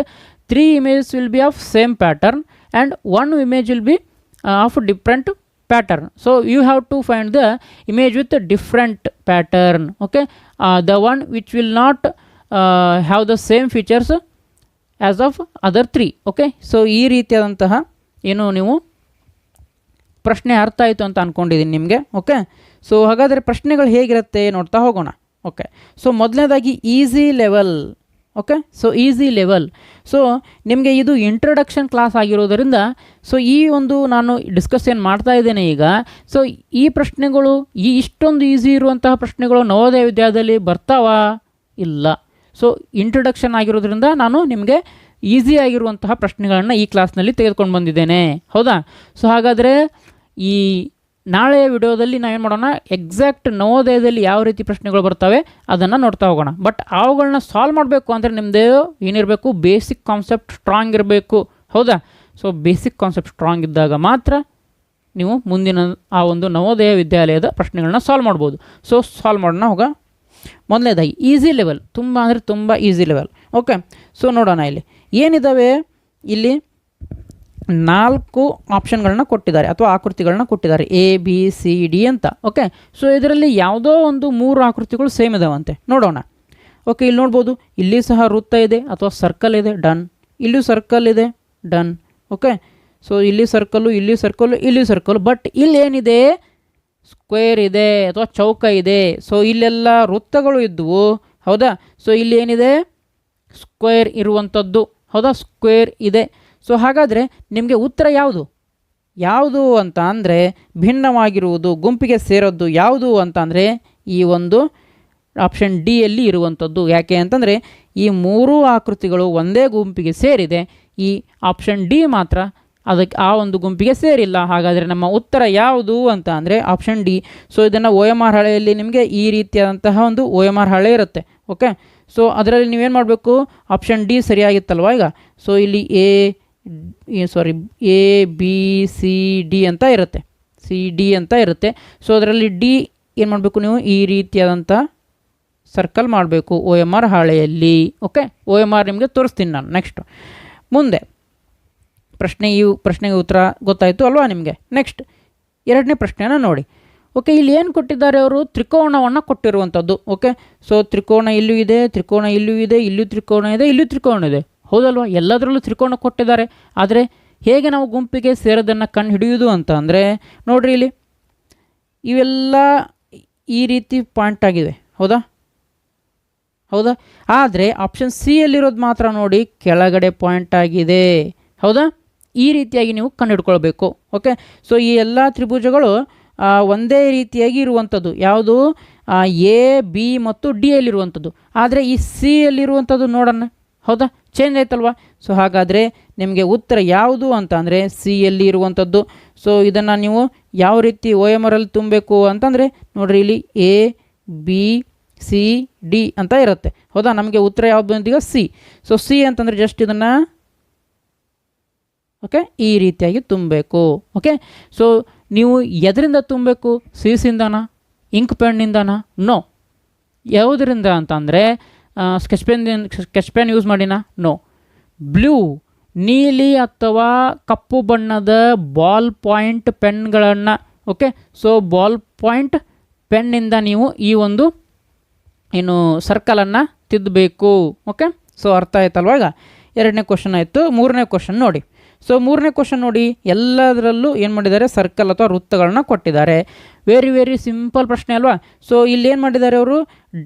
3 images will be of same pattern and 1 image will be of different pattern. So you have to find the image with a different pattern. Okay, the one which will not have the same features as of other 3. Okay, so ಈ ರೀತಿಯಾದಂತಹ ನೀವು ಪ್ರಶ್ನೆ ಅರ್ಥ ಆಯಿತು ಅಂತ ಅಂದ್ಕೊಂಡಿದ್ದೀನಿ ನಿಮಗೆ. Okay, so ಹಾಗಾದರೆ ಪ್ರಶ್ನೆಗಳು ಹೇಗಿರುತ್ತೆ ನೋಡ್ತಾ ಹೋಗೋಣ. ಓಕೆ, ಸೊ ಮೊದಲನೇದಾಗಿ easy level. Okay, so easy level. So ನಿಮಗೆ ಇದು ಇಂಟ್ರೊಡಕ್ಷನ್ ಕ್ಲಾಸ್ ಆಗಿರೋದರಿಂದ ಸೊ ಈ ಒಂದು ನಾನು ಡಿಸ್ಕಸ್ ಏನು ಮಾಡ್ತಾ ಇದ್ದೇನೆ ಈಗ. ಸೊ ಈ ಪ್ರಶ್ನೆಗಳು ಇಷ್ಟೊಂದು ಈಸಿ ಇರುವಂತಹ ಪ್ರಶ್ನೆಗಳು ನವೋದಯ ವಿದ್ಯಾಲಯದಲ್ಲಿ ಬರ್ತಾವಾ? ಇಲ್ಲ. ಸೊ ಇಂಟ್ರೊಡಕ್ಷನ್ ಆಗಿರೋದ್ರಿಂದ ನಾನು ನಿಮಗೆ ಈಸಿ ಆಗಿರುವಂತಹ ಪ್ರಶ್ನೆಗಳನ್ನು ಈ ಕ್ಲಾಸ್ನಲ್ಲಿ ತೆಗೆದುಕೊಂಡು ಬಂದಿದ್ದೇನೆ, ಹೌದಾ. ಸೊ ಹಾಗಾದರೆ ಈ ನಾಳೆಯ ವಿಡಿಯೋದಲ್ಲಿ ನಾವೇನು ಮಾಡೋಣ, ಎಕ್ಸಾಕ್ಟ್ ನವೋದಯದಲ್ಲಿ ಯಾವ ರೀತಿ ಪ್ರಶ್ನೆಗಳು ಬರ್ತವೆ ಅದನ್ನು ನೋಡ್ತಾ ಹೋಗೋಣ. ಬಟ್ ಅವುಗಳನ್ನ ಸಾಲ್ವ್ ಮಾಡಬೇಕು ಅಂದರೆ ನಿಮ್ಮದೇ ಏನಿರಬೇಕು, ಬೇಸಿಕ್ ಕಾನ್ಸೆಪ್ಟ್ ಸ್ಟ್ರಾಂಗ್ ಇರಬೇಕು, ಹೌದಾ. ಸೊ ಬೇಸಿಕ್ ಕಾನ್ಸೆಪ್ಟ್ ಸ್ಟ್ರಾಂಗ್ ಇದ್ದಾಗ ಮಾತ್ರ ನೀವು ಮುಂದಿನ ಆ ಒಂದು ನವೋದಯ ವಿದ್ಯಾಲಯದ ಪ್ರಶ್ನೆಗಳನ್ನ ಸಾಲ್ವ್ ಮಾಡ್ಬೋದು. ಸೊ ಸಾಲ್ವ್ ಮಾಡೋಣ ಹೋಗ. ಮೊದಲನೇದಾಗಿ ಈಸಿ ಲೆವೆಲ್, ತುಂಬ ಅಂದರೆ ತುಂಬ ಈಸಿ ಲೆವೆಲ್. ಓಕೆ, ಸೊ ನೋಡೋಣ ಇಲ್ಲಿ ಏನಿದ್ದಾವೆ. ಇಲ್ಲಿ 4 ಆಪ್ಷನ್ಗಳನ್ನ ಕೊಟ್ಟಿದ್ದಾರೆ ಅಥವಾ ಆಕೃತಿಗಳನ್ನ ಕೊಟ್ಟಿದ್ದಾರೆ, ABCD ಅಂತ. ಓಕೆ, ಸೊ ಇದರಲ್ಲಿ ಯಾವುದೋ ಒಂದು 3 ಆಕೃತಿಗಳು ಸೇಮ್ ಇದಾವಂತೆ, ನೋಡೋಣ. ಓಕೆ, ಇಲ್ಲಿ ನೋಡ್ಬೋದು, ಇಲ್ಲಿ ಸಹ ವೃತ್ತ ಇದೆ ಅಥವಾ ಸರ್ಕಲ್ ಇದೆ, ಡನ್. ಇಲ್ಲೂ ಸರ್ಕಲ್ ಇದೆ, ಡನ್. ಓಕೆ, ಸೊ ಇಲ್ಲಿ ಸರ್ಕಲ್ಲು, ಇಲ್ಲಿ ಸರ್ಕಲ್ಲು, ಇಲ್ಲಿ ಸರ್ಕಲ್ಲು. ಬಟ್ ಇಲ್ಲಿ ಏನಿದೆ, ಸ್ಕ್ವೇರ್ ಇದೆ ಅಥವಾ ಚೌಕ ಇದೆ. ಸೊ ಇಲ್ಲೆಲ್ಲ ವೃತ್ತಗಳು ಇದ್ದವು, ಹೌದಾ. ಸೊ ಇಲ್ಲಿ ಏನಿದೆ, ಸ್ಕ್ವೇರ್ ಇರುವಂಥದ್ದು, ಹೌದಾ, ಸ್ಕ್ವೇರ್ ಇದೆ. ಸೊ ಹಾಗಾದರೆ ನಿಮಗೆ ಉತ್ತರ ಯಾವುದು ಅಂತ ಅಂದರೆ, ಭಿನ್ನವಾಗಿರುವುದು, ಗುಂಪಿಗೆ ಸೇರೋದು ಯಾವುದು ಅಂತ ಅಂದರೆ ಈ ಒಂದು ಆಪ್ಷನ್ ಡಿಯಲ್ಲಿ ಇರುವಂಥದ್ದು. ಯಾಕೆ ಅಂತಂದರೆ ಈ 3 ಆಕೃತಿಗಳು ಒಂದೇ ಗುಂಪಿಗೆ ಸೇರಿದೆ, ಈ ಆಪ್ಷನ್ ಡಿ ಮಾತ್ರ ಅದಕ್ಕೆ ಆ ಒಂದು ಗುಂಪಿಗೆ ಸೇರಿಲ್ಲ. ಹಾಗಾದರೆ ನಮ್ಮ ಉತ್ತರ ಯಾವುದು ಅಂತ ಅಂದರೆ ಆಪ್ಷನ್ ಡಿ. ಸೊ ಇದನ್ನು OMR ಹಾಳೆಯಲ್ಲಿ ನಿಮಗೆ ಈ ರೀತಿಯಾದಂತಹ ಒಂದು OMR ಹಾಳೆ ಇರುತ್ತೆ. ಓಕೆ, ಸೊ ಅದರಲ್ಲಿ ನೀವೇನು ಮಾಡಬೇಕು, ಆಪ್ಷನ್ ಡಿ ಸರಿಯಾಗಿತ್ತಲ್ವ ಈಗ. ಸೊ ಇಲ್ಲಿ ABCD ಅಂತ ಇರುತ್ತೆ, CD ಅಂತ ಇರುತ್ತೆ. ಸೊ ಅದರಲ್ಲಿ ಡಿ ಏನು ಮಾಡಬೇಕು, ನೀವು ಈ ರೀತಿಯಾದಂಥ ಸರ್ಕಲ್ ಮಾಡಬೇಕು OMR ಹಾಳೆಯಲ್ಲಿ. ಓಕೆ, OMR ನಿಮಗೆ ತೋರಿಸ್ತೀನಿ ನಾನು ನೆಕ್ಸ್ಟ್. ಮುಂದೆ ಪ್ರಶ್ನೆಗೆ ಉತ್ತರ ಗೊತ್ತಾಯಿತು ಅಲ್ವಾ ನಿಮಗೆ. ನೆಕ್ಸ್ಟ್ ಎರಡನೇ ಪ್ರಶ್ನೆನ ನೋಡಿ. ಓಕೆ, ಇಲ್ಲಿ ಏನು ಕೊಟ್ಟಿದ್ದಾರೆ ಅವರು, ತ್ರಿಕೋಣವನ್ನು ಕೊಟ್ಟಿರುವಂಥದ್ದು. ಓಕೆ, ಸೊ ತ್ರಿಕೋಣ ಇಲ್ಲೂ ಇದೆ, ತ್ರಿಕೋಣ ಇಲ್ಲೂ ಇದೆ, ಇಲ್ಲೂ ತ್ರಿಕೋಣ ಇದೆ, ಇಲ್ಲೂ ತ್ರಿಕೋಣ ಇದೆ, ಹೌದಲ್ವಾ. ಎಲ್ಲದರಲ್ಲೂ ತ್ರಿಕೋಣ ಕೊಟ್ಟಿದ್ದಾರೆ. ಆದರೆ ಹೇಗೆ ನಾವು ಗುಂಪಿಗೆ ಸೇರೋದನ್ನು ಕಂಡು ಹಿಡಿಯೋದು ಅಂತ ಅಂದರೆ ನೋಡಿರಿ, ಇಲ್ಲಿ ಇವೆಲ್ಲ ಈ ರೀತಿ ಪಾಯಿಂಟ್ ಆಗಿವೆ, ಹೌದಾ. ಹೌದಾ? ಆದರೆ ಆಪ್ಷನ್ ಸಿ ಯಲ್ಲಿರೋದು ಮಾತ್ರ ನೋಡಿ ಕೆಳಗಡೆ ಪಾಯಿಂಟ್ ಆಗಿದೆ. ಹೌದಾ? ಈ ರೀತಿಯಾಗಿ ನೀವು ಕಂಡುಹಿಡ್ಕೊಳ್ಬೇಕು. ಓಕೆ, ಸೊ ಈ ಎಲ್ಲ ತ್ರಿಭುಜಗಳು ಒಂದೇ ರೀತಿಯಾಗಿ ಇರುವಂಥದ್ದು. ಯಾವುದು? ಎ, ಬಿ ಮತ್ತು ಡಿ ಯಲ್ಲಿರುವಂಥದ್ದು. ಆದರೆ ಈ ಸಿ ಯಲ್ಲಿರುವಂಥದ್ದು ನೋಡೋಣ. ಹೌದಾ? ಚೇಂಜ್ ಆಯ್ತಲ್ವಾ? ಸೊ ಹಾಗಾದರೆ ನಿಮಗೆ ಉತ್ತರ ಯಾವುದು ಅಂತ ಅಂದರೆ ಸಿ ಯಲ್ಲಿ ಇರುವಂಥದ್ದು. ಸೊ ಇದನ್ನು ನೀವು ಯಾವ ರೀತಿ ಓ ಎಮ್ ಆರಲ್ಲಿ ತುಂಬಬೇಕು ಅಂತಂದರೆ ನೋಡಿರಿ, ಇಲ್ಲಿ ಎ, ಬಿ, ಸಿ, ಡಿ ಅಂತ ಇರುತ್ತೆ. ಹೌದಾ? ನಮಗೆ ಉತ್ತರ ಯಾವುದು ಬಂದೀಗ ಸಿ. ಸೊ ಸಿ ಅಂತಂದರೆ ಜಸ್ಟ್ ಇದನ್ನು ಓಕೆ ಈ ರೀತಿಯಾಗಿ ತುಂಬಬೇಕು. ಓಕೆ, ಸೊ ನೀವು ಎದರಿಂದ ತುಂಬಬೇಕು? ಸೀಸಿಂದನಾ, ಇಂಕ್ ಪೆನ್ನಿಂದನಾ? ನೋ. ಯಾವುದರಿಂದ ಅಂತಂದರೆ ಸ್ಕೆಚ್ ಪೆನ್ ಯೂಸ್ ಮಾಡಿನಾ? ನೋ. ಬ್ಲೂ, ನೀಲಿ ಅಥವಾ ಕಪ್ಪು ಬಣ್ಣದ ಬಾಲ್ ಪಾಯಿಂಟ್ ಪೆನ್ಗಳನ್ನು, ಓಕೆ, ಸೊ ಬಾಲ್ ಪಾಯಿಂಟ್ ಪೆನ್ನಿಂದ ನೀವು ಈ ಒಂದು ಏನು ಸರ್ಕಲನ್ನು ತಿದ್ದಬೇಕು. ಓಕೆ, ಸೊ ಅರ್ಥ ಆಯ್ತಲ್ವ? ಈಗ ಎರಡನೇ ಕ್ವಶನ್ ಆಯಿತು. ಮೂರನೇ ಕ್ವಶನ್ ನೋಡಿ. ಸೊ ಮೂರನೇ ಕ್ವಶನ್ ನೋಡಿ, ಎಲ್ಲದರಲ್ಲೂ ಏನು ಮಾಡಿದ್ದಾರೆ? ಸರ್ಕಲ್ ಅಥವಾ ವೃತ್ತಗಳನ್ನ ಕೊಟ್ಟಿದ್ದಾರೆ. ವೆರಿ ವೆರಿ ಸಿಂಪಲ್ ಪ್ರಶ್ನೆ ಅಲ್ವಾ? ಸೊ ಇಲ್ಲಿ ಏನು ಮಾಡಿದ್ದಾರೆ ಅವರು?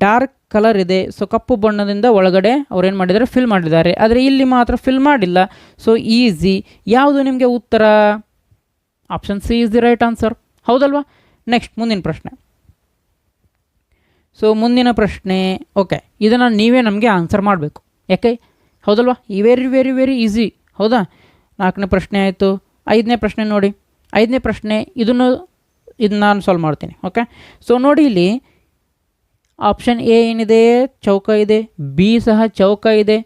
ಡಾರ್ಕ್ ಕಲರ್ ಇದೆ, ಸೊ ಕಪ್ಪು ಬಣ್ಣದಿಂದ ಒಳಗಡೆ ಅವ್ರು ಏನು ಮಾಡಿದ್ದಾರೆ? ಫಿಲ್ ಮಾಡಿದ್ದಾರೆ. ಆದರೆ ಇಲ್ಲಿ ಮಾತ್ರ ಫಿಲ್ ಮಾಡಿಲ್ಲ. So easy. ಯಾವುದು ನಿಮಗೆ ಉತ್ತರ? Option C is the right answer. ಹೌದಲ್ವಾ? ನೆಕ್ಸ್ಟ್ ಮುಂದಿನ ಪ್ರಶ್ನೆ. ಸೊ ಮುಂದಿನ ಪ್ರಶ್ನೆ, ಓಕೆ, ಇದನ್ನು ನೀವೇ ನಮಗೆ ಆನ್ಸರ್ ಮಾಡಬೇಕು. ಯಾಕೆ? ಹೌದಲ್ವಾ? ಈ ವೆರಿ ವೆರಿ ವೆರಿ ಈಸಿ. ಹೌದಾ? ನಾಲ್ಕನೇ ಪ್ರಶ್ನೆ ಆಯಿತು. ಐದನೇ ಪ್ರಶ್ನೆ ನೋಡಿ. ಐದನೇ ಪ್ರಶ್ನೆ ಇದು ನಾನು ಸಾಲ್ವ್ ಮಾಡ್ತೀನಿ. ಓಕೆ, ಸೊ ನೋಡಿ, ಇಲ್ಲಿ ಆಪ್ಷನ್ ಎ ಏನಿದೆ? ಚೌಕ ಇದೆ. ಬಿ ಸಹ ಚೌಕ ಇದೆ.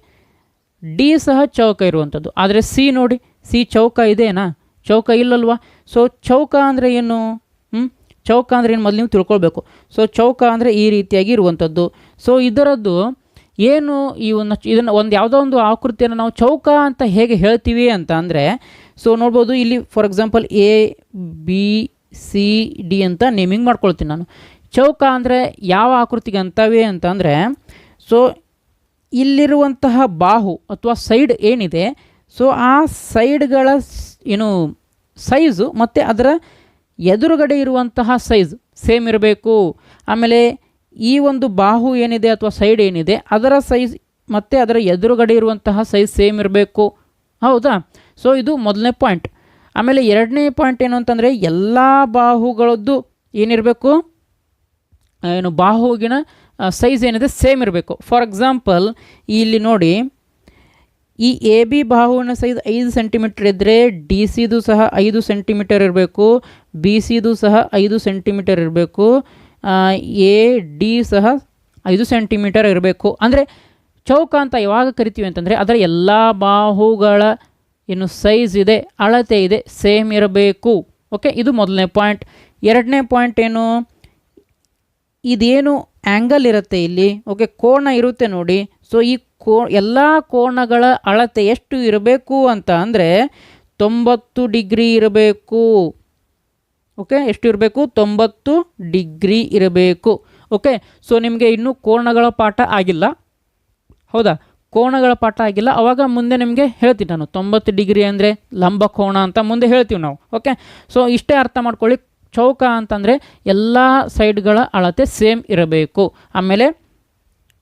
ಡಿ ಸಹ ಚೌಕ ಇರುವಂಥದ್ದು. ಆದರೆ ಸಿ ನೋಡಿ, ಸಿ ಚೌಕ ಇದೆನಾ? ಚೌಕ ಇಲ್ಲಲ್ವಾ? ಸೊ ಚೌಕ ಅಂದರೆ ಏನು? ಚೌಕ ಅಂದರೆ ಏನು ಮೊದಲು ನೀವು ತಿಳ್ಕೊಳ್ಬೇಕು. ಸೊ ಚೌಕ ಅಂದರೆ ಈ ರೀತಿಯಾಗಿ ಇರುವಂಥದ್ದು. ಸೊ ಇದರದ್ದು ಏನು ಇದನ್ನು ಯಾವುದೋ ಒಂದು ಆಕೃತಿಯನ್ನು ನಾವು ಚೌಕ ಅಂತ ಹೇಗೆ ಹೇಳ್ತೀವಿ ಅಂತ ಅಂದರೆ, ಸೊ ನೋಡ್ಬೋದು ಇಲ್ಲಿ for example A, B, C, D ಅಂತ ನೇಮಿಂಗ್ ಮಾಡ್ಕೊಳ್ತೀನಿ ನಾನು. ಚೌಕ ಅಂದರೆ ಯಾವ ಆಕೃತಿಗೆ ಅಂತವೆ ಅಂತಂದರೆ, ಸೊ ಇಲ್ಲಿರುವಂತಹ ಬಾಹು ಅಥವಾ ಸೈಡ್ ಏನಿದೆ, ಸೊ ಆ ಸೈಡ್ಗಳ ಏನು ಸೈಜು ಮತ್ತು ಅದರ ಎದುರುಗಡೆ ಇರುವಂತಹ ಸೈಜ್ ಸೇಮ್ ಇರಬೇಕು. ಆಮೇಲೆ ಈ ಒಂದು ಬಾಹು ಏನಿದೆ ಅಥವಾ ಸೈಡ್ ಏನಿದೆ ಅದರ ಸೈಜ್ ಮತ್ತು ಅದರ ಎದುರುಗಡೆ ಇರುವಂತಹ ಸೈಜ್ ಸೇಮ್ ಇರಬೇಕು. ಹೌದಾ? ಸೊ ಇದು ಮೊದಲನೇ ಪಾಯಿಂಟ್. ಆಮೇಲೆ ಎರಡನೇ ಪಾಯಿಂಟ್ ಏನು ಅಂತಂದರೆ, ಎಲ್ಲ ಬಾಹುಗಳದ್ದು ಏನಿರಬೇಕು? ಏನು ಬಾಹುವಿನ ಸೈಜ್ ಏನಿದೆ ಸೇಮ್ ಇರಬೇಕು. ಫಾರ್ ಎಕ್ಸಾಂಪಲ್ ಇಲ್ಲಿ ನೋಡಿ, ಈ ಎ ಬಿ ಬಾಹುವಿನ ಸೈಜ್ 5 ಸೆಂಟಿಮೀಟರ್ ಇದ್ದರೆ ಡಿ ಸಿದು ಸಹ 5 ಸೆಂಟಿಮೀಟರ್ ಇರಬೇಕು, ಬಿ ಸಿದು ಸಹ 5 ಸೆಂಟಿಮೀಟರ್ ಇರಬೇಕು, ಎ ಡಿ ಸಹ 5 ಸೆಂಟಿಮೀಟರ್ ಇರಬೇಕು. ಅಂದರೆ ಚೌಕ ಅಂತ ಯಾವಾಗ ಕರಿತೀವಿ ಅಂತಂದರೆ ಅದರ ಎಲ್ಲ ಬಾಹುಗಳ ಏನು ಸೈಜ್ ಇದೆ, ಅಳತೆ ಇದೆ, ಸೇಮ್ ಇರಬೇಕು. ಓಕೆ, ಇದು ಮೊದಲನೇ ಪಾಯಿಂಟ್. ಎರಡನೇ ಪಾಯಿಂಟ್ ಏನು? ಇದೇನು ಆ್ಯಂಗಲ್ ಇರುತ್ತೆ ಇಲ್ಲಿ, ಓಕೆ, ಕೋನ ಇರುತ್ತೆ ನೋಡಿ. ಸೊ ಈ ಎಲ್ಲ ಕೋನಗಳ ಅಳತೆ ಎಷ್ಟು ಇರಬೇಕು ಅಂತ ಅಂದರೆ 90 ಡಿಗ್ರಿ ಇರಬೇಕು. ಓಕೆ, ಎಷ್ಟು ಇರಬೇಕು? 90 ಡಿಗ್ರಿ ಇರಬೇಕು. ಓಕೆ, ಸೊ ನಿಮಗೆ ಇನ್ನೂ ಕೋನಗಳ ಪಾಠ ಆಗಿಲ್ಲ. ಹೌದಾ? ಕೋನಗಳ ಪಾಠ ಆಗಿಲ್ಲ. ಆವಾಗ ಮುಂದೆ ನಿಮಗೆ ಹೇಳ್ತೀನಿ ನಾನು. 90 ಡಿಗ್ರಿ ಅಂದರೆ ಲಂಬ ಕೋನ ಅಂತ ಮುಂದೆ ಹೇಳ್ತೀವಿ ನಾವು. ಓಕೆ, ಸೊ ಇಷ್ಟೇ ಅರ್ಥ ಮಾಡ್ಕೊಳ್ಳಿ. ಚೌಕ ಅಂತಂದರೆ ಎಲ್ಲ ಸೈಡ್ಗಳ ಅಳತೆ ಸೇಮ್ ಇರಬೇಕು. ಆಮೇಲೆ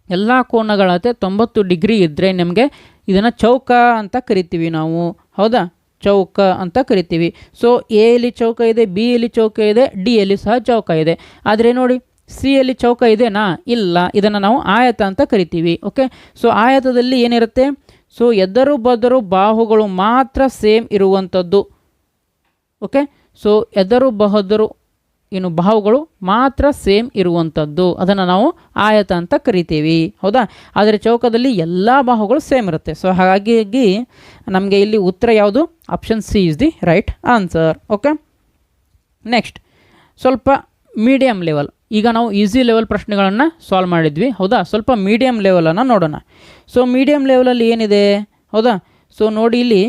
ಎಲ್ಲ ಕೋನಗಳ ಅಳತೆ 90 ಡಿಗ್ರಿ ಇದ್ದರೆ ನಿಮಗೆ ಇದನ್ನು ಚೌಕ ಅಂತ ಕರಿತೀವಿ ನಾವು. ಹೌದಾ? ಚೌಕ ಅಂತ ಕರಿತೀವಿ. ಸೊ ಎ ಯಲ್ಲಿ ಚೌಕ ಇದೆ, ಬಿ ಯಲ್ಲಿ ಚೌಕ ಇದೆ, ಡಿ ಯಲ್ಲಿ ಸಹ ಚೌಕ ಇದೆ. ಆದರೆ ನೋಡಿ, ಸಿ ಯಲ್ಲಿ ಚೌಕ ಇದೆನಾ? ಇಲ್ಲ. ಇದನ್ನು ನಾವು ಆಯತ ಅಂತ ಕರಿತೀವಿ. ಓಕೆ, ಸೊ ಆಯತದಲ್ಲಿ ಏನಿರುತ್ತೆ? ಸೊ ಎದರು ಬದರು ಬಾಹುಗಳು ಮಾತ್ರ ಸೇಮ್ ಇರುವಂಥದ್ದು. ಓಕೆ, ಸೊ ಎದರು ಬಹದರು ಏನು ಬಾಹುಗಳು ಮಾತ್ರ ಸೇಮ್ ಇರುವಂಥದ್ದು, ಅದನ್ನು ನಾವು ಆಯತ ಅಂತ ಕರಿತೀವಿ. ಹೌದಾ? ಆದರೆ ಚೌಕದಲ್ಲಿ ಎಲ್ಲ ಬಾಹುಗಳು ಸೇಮ್ ಇರುತ್ತೆ. ಸೊ ಹಾಗಾಗಿ ನಮಗೆ ಇಲ್ಲಿ ಉತ್ತರ ಯಾವುದು? Option C is the right answer. Okay, next ಸ್ವಲ್ಪ ಮೀಡಿಯಮ್ ಲೆವೆಲ್. ಈಗ ನಾವು ಈಸಿ ಲೆವೆಲ್ ಪ್ರಶ್ನೆಗಳನ್ನು ಸಾಲ್ವ್ ಮಾಡಿದ್ವಿ. ಹೌದಾ? ಸ್ವಲ್ಪ ಮೀಡಿಯಮ್ ಲೆವೆಲನ್ನು ನೋಡೋಣ. ಸೊ ಮೀಡಿಯಮ್ ಲೆವೆಲಲ್ಲಿ ಏನಿದೆ? ಹೌದಾ? ಸೊ ನೋಡಿ, ಇಲ್ಲಿ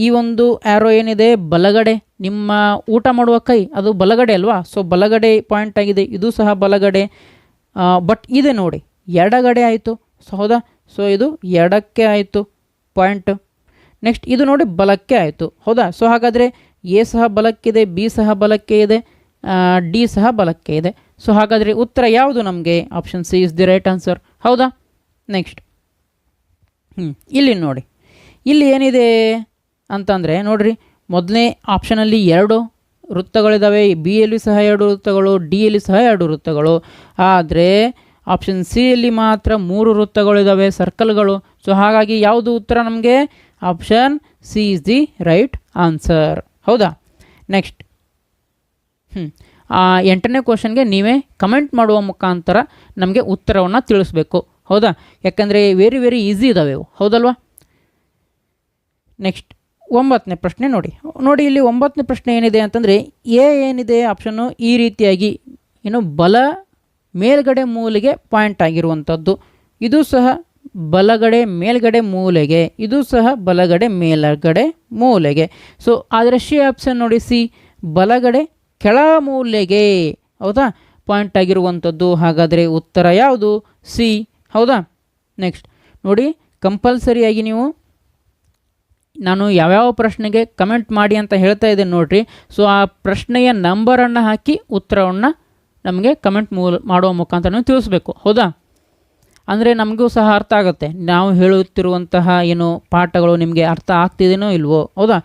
ಈ ಒಂದು ಆ್ಯರೋ ಏನಿದೆ ಬಲಗಡೆ, ನಿಮ್ಮ ಊಟ ಮಾಡುವ ಕೈ ಅದು ಬಲಗಡೆ ಅಲ್ವಾ? ಸೊ ಬಲಗಡೆ ಪಾಯಿಂಟ್ ಆಗಿದೆ. ಇದು ಸಹ ಬಲಗಡೆ. ಬಟ್ ಇದೆ ನೋಡಿ ಎಡಗಡೆ ಆಯಿತು. ಸೊ ಹೌದಾ? ಸೊ ಇದು ಎಡಕ್ಕೆ ಆಯಿತು ಪಾಯಿಂಟ್. ನೆಕ್ಸ್ಟ್ ಇದು ನೋಡಿ ಬಲಕ್ಕೆ ಆಯಿತು. ಹೌದಾ? ಸೊ ಹಾಗಾದರೆ ಎ ಸಹ ಬಲಕ್ಕಿದೆ, ಬಿ ಸಹ ಬಲಕ್ಕೆ ಇದೆ, ಡಿ ಸಹ ಬಲಕ್ಕೆ ಇದೆ. ಸೊ ಹಾಗಾದರೆ ಉತ್ತರ ಯಾವುದು ನಮಗೆ? Option C is the right answer. ಹೌದಾ? ನೆಕ್ಸ್ಟ್ ಇಲ್ಲಿ ನೋಡಿ, ಇಲ್ಲಿ ಏನಿದೆ ಅಂತಂದರೆ ನೋಡಿರಿ, ಮೊದಲನೇ ಆಪ್ಷನಲ್ಲಿ 2 ವೃತ್ತಗಳಿದ್ದಾವೆ, ಬಿ ಯಲ್ಲಿ ಸಹ 2 ವೃತ್ತಗಳು, ಡಿ ಯಲ್ಲಿ ಸಹ 2 ವೃತ್ತಗಳು. ಆದರೆ ಆಪ್ಷನ್ ಸಿ ಯಲ್ಲಿ ಮಾತ್ರ 3 ವೃತ್ತಗಳಿದ್ದಾವೆ, ಸರ್ಕಲ್ಗಳು. ಸೊ ಹಾಗಾಗಿ ಯಾವುದು ಉತ್ತರ ನಮಗೆ? Option C is the right answer. ಹೌದಾ? ನೆಕ್ಸ್ಟ್ 8ನೇ ಕ್ವಶನ್ಗೆ ನೀವೇ ಕಮೆಂಟ್ ಮಾಡುವ ಮುಖಾಂತರ ನಮಗೆ ಉತ್ತರವನ್ನು ತಿಳಿಸ್ಬೇಕು. ಹೌದಾ? ಯಾಕಂದರೆ ವೆರಿ ವೆರಿ ಈಸಿ ಇದ್ದಾವೆ ಇವು, ಹೌದಲ್ವಾ? ನೆಕ್ಸ್ಟ್ 9ನೇ ಪ್ರಶ್ನೆ ನೋಡಿ. ಇಲ್ಲಿ 9ನೇ ಪ್ರಶ್ನೆ ಏನಿದೆ ಅಂತಂದರೆ, ಏನಿದೆ ಆಪ್ಷನ್ನು ಈ ರೀತಿಯಾಗಿ ಬಲ ಮೇಲ್ಗಡೆ ಮೂಲೆಗೆ ಪಾಯಿಂಟ್ ಆಗಿರುವಂಥದ್ದು, ಇದು ಸಹ ಬಲಗಡೆ ಮೇಲ್ಗಡೆ ಮೂಲೆಗೆ, ಇದು ಸಹ ಬಲಗಡೆ ಮೇಲ್ಗಡೆ ಮೂಲೆಗೆ. ಸೊ ಆದರೆ ಸಿ ಆಪ್ಷನ್ ನೋಡಿ, ಸಿ ಬಲಗಡೆ ಕೆಳ ಮೂಲೆಗೆ, ಹೌದಾ, ಪಾಯಿಂಟ್ ಆಗಿರುವಂಥದ್ದು. ಹಾಗಾದರೆ ಉತ್ತರ ಯಾವುದು? ಸಿ. ಹೌದಾ? ನೆಕ್ಸ್ಟ್ ನೋಡಿ, ಕಂಪಲ್ಸರಿಯಾಗಿ ನೀವು ನಾನು ಯಾವ್ಯಾವ ಪ್ರಶ್ನೆಗೆ ಕಮೆಂಟ್ ಮಾಡಿ ಅಂತ ಹೇಳ್ತಾ ಇದ್ದೇನೆ ನೋಡಿರಿ. ಸೊ ಆ ಪ್ರಶ್ನೆಯ ನಂಬರನ್ನು ಹಾಕಿ ಉತ್ತರವನ್ನು ನಮಗೆ ಕಮೆಂಟ್ ಮಾಡುವ ಮುಖಾಂತರ ನೀವು ತಿಳಿಸ್ಬೇಕು. ಹೌದಾ? ಅಂದರೆ ನಮಗೂ ಸಹ ಅರ್ಥ ಆಗುತ್ತೆ, ನಾವು ಹೇಳುತ್ತಿರುವಂತಹ ಪಾಠಗಳು ನಿಮಗೆ ಅರ್ಥ ಆಗ್ತಿದೆಯೋ ಇಲ್ವೋ. ಹೌದಾ?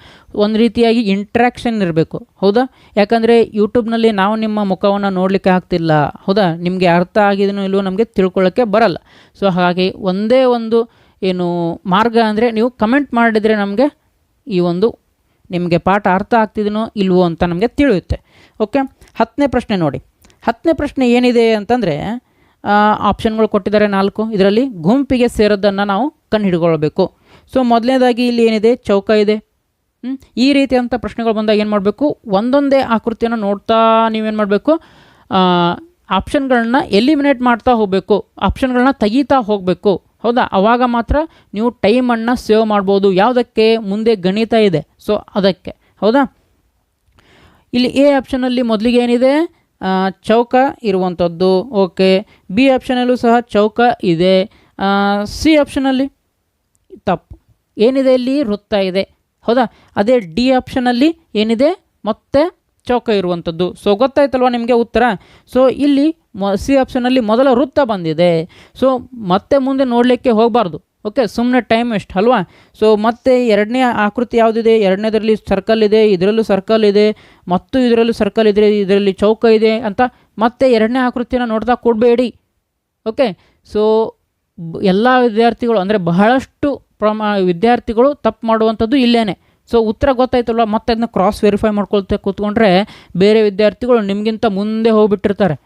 ಒಂದು ರೀತಿಯಾಗಿ ಇಂಟ್ರ್ಯಾಕ್ಷನ್ ಇರಬೇಕು. ಹೌದಾ? ಯಾಕಂದರೆ ಯೂಟ್ಯೂಬ್ನಲ್ಲಿ ನಾವು ನಿಮ್ಮ ಮುಖವನ್ನು ನೋಡಲಿಕ್ಕೆ ಆಗ್ತಿಲ್ಲ. ಹೌದಾ? ನಿಮಗೆ ಅರ್ಥ ಆಗಿದೆಯೋ ಇಲ್ವೋ ನಮಗೆ ತಿಳ್ಕೊಳ್ಳೋಕ್ಕೆ ಬರಲ್ಲ. ಸೊ ಹಾಗಾಗಿ ಒಂದೇ ಒಂದು ಮಾರ್ಗ ಅಂದರೆ ನೀವು ಕಮೆಂಟ್ ಮಾಡಿದರೆ ನಮಗೆ ನಿಮಗೆ ಪಾಠ ಅರ್ಥ ಆಗ್ತಿದೆಯೋ ಇಲ್ವೋ ಅಂತ ನಮಗೆ ತಿಳಿಯುತ್ತೆ. ಓಕೆ, 10ನೇ ಪ್ರಶ್ನೆ ನೋಡಿ. 10ನೇ ಪ್ರಶ್ನೆ ಏನಿದೆ ಅಂತಂದರೆ, ಆಪ್ಷನ್ಗಳು ಕೊಟ್ಟಿದ್ದಾರೆ 4. ಇದರಲ್ಲಿ ಗುಂಪಿಗೆ ಸೇರೋದನ್ನು ನಾವು ಕಂಡುಹಿಡ್ಕೊಳ್ಬೇಕು. ಸೊ ಮೊದಲನೇದಾಗಿ ಇಲ್ಲಿ ಏನಿದೆ? ಚೌಕ ಇದೆ. ಈ ರೀತಿಯಂಥ ಪ್ರಶ್ನೆಗಳು ಬಂದಾಗ ಏನು ಮಾಡಬೇಕು? ಒಂದೊಂದೇ ಆಕೃತಿಯನ್ನು ನೋಡ್ತಾ ನೀವೇನು ಮಾಡಬೇಕು? ಆಪ್ಷನ್ಗಳನ್ನ ಎಲಿಮಿನೇಟ್ ಮಾಡ್ತಾ ಹೋಗಬೇಕು, ಆಪ್ಷನ್ಗಳನ್ನ ತೆಗೀತಾ ಹೋಗಬೇಕು. ಹೌದಾ? ಆವಾಗ ಮಾತ್ರ ನೀವು ಟೈಮನ್ನು ಸೇವ್ ಮಾಡ್ಬೋದು. ಯಾವುದಕ್ಕೆ? ಮುಂದೆ ಗಣಿತ ಇದೆ, ಸೊ ಅದಕ್ಕೆ. ಹೌದಾ? ಇಲ್ಲಿ ಎ ಆಪ್ಷನಲ್ಲಿ ಮೊದಲಿಗೆ ಏನಿದೆ? ಚೌಕ ಇರುವಂಥದ್ದು. ಓಕೆ, ಬಿ ಆಪ್ಷನಲ್ಲೂ ಸಹ ಚೌಕ ಇದೆ. ಸಿ ಆಪ್ಷನಲ್ಲಿ ತಪ್ಪು, ಏನಿದೆ? ಇಲ್ಲಿ ವೃತ್ತ ಇದೆ. ಹೌದಾ? ಅದೇ ಡಿ ಆಪ್ಷನಲ್ಲಿ ಏನಿದೆ? ಮತ್ತೆ ಚೌಕ ಇರುವಂಥದ್ದು. ಸೊ ಗೊತ್ತಾಯ್ತಲ್ವ ನಿಮಗೆ ಉತ್ತರ? ಸೊ ಇಲ್ಲಿ ಸಿ ಆಪ್ಷನಲ್ಲಿ ಮೊದಲ ವೃತ್ತ ಬಂದಿದೆ. ಸೊ ಮತ್ತೆ ಮುಂದೆ ನೋಡಲಿಕ್ಕೆ ಹೋಗಬಾರ್ದು. ಓಕೆ, ಸುಮ್ಮನೆ ಟೈಮ್ ವೇಸ್ಟ್ ಅಲ್ವಾ? ಸೊ ಮತ್ತೆ 2ನೇ ಆಕೃತಿ ಯಾವುದಿದೆ? 2ನೇದರಲ್ಲಿ ಸರ್ಕಲ್ ಇದೆ, ಇದರಲ್ಲೂ ಸರ್ಕಲ್ ಇದೆ, ಮತ್ತು ಇದರಲ್ಲೂ ಸರ್ಕಲ್ ಇದೆ, ಇದರಲ್ಲಿ ಚೌಕ ಇದೆ ಅಂತ ಮತ್ತೆ 2ನೇ ಆಕೃತಿಯನ್ನು ನೋಡ್ತಾ ಕೊಡಬೇಡಿ. ಓಕೆ, ಸೊ ಎಲ್ಲ ವಿದ್ಯಾರ್ಥಿಗಳು ಅಂದರೆ ಬಹಳಷ್ಟು ವಿದ್ಯಾರ್ಥಿಗಳು ತಪ್ಪು ಮಾಡುವಂಥದ್ದು ಇಲ್ಲೇನೆ. ಸೊ ಉತ್ತರ ಗೊತ್ತಾಯ್ತಲ್ವ? ಮತ್ತೆ ಅದನ್ನ ಕ್ರಾಸ್ ವೆರಿಫೈ ಮಾಡ್ಕೊಳ್ತಾ ಕೂತ್ಕೊಂಡ್ರೆ ಬೇರೆ ವಿದ್ಯಾರ್ಥಿಗಳು ನಿಮಗಿಂತ ಮುಂದೆ ಹೋಗ್ಬಿಟ್ಟಿರ್ತಾರೆ.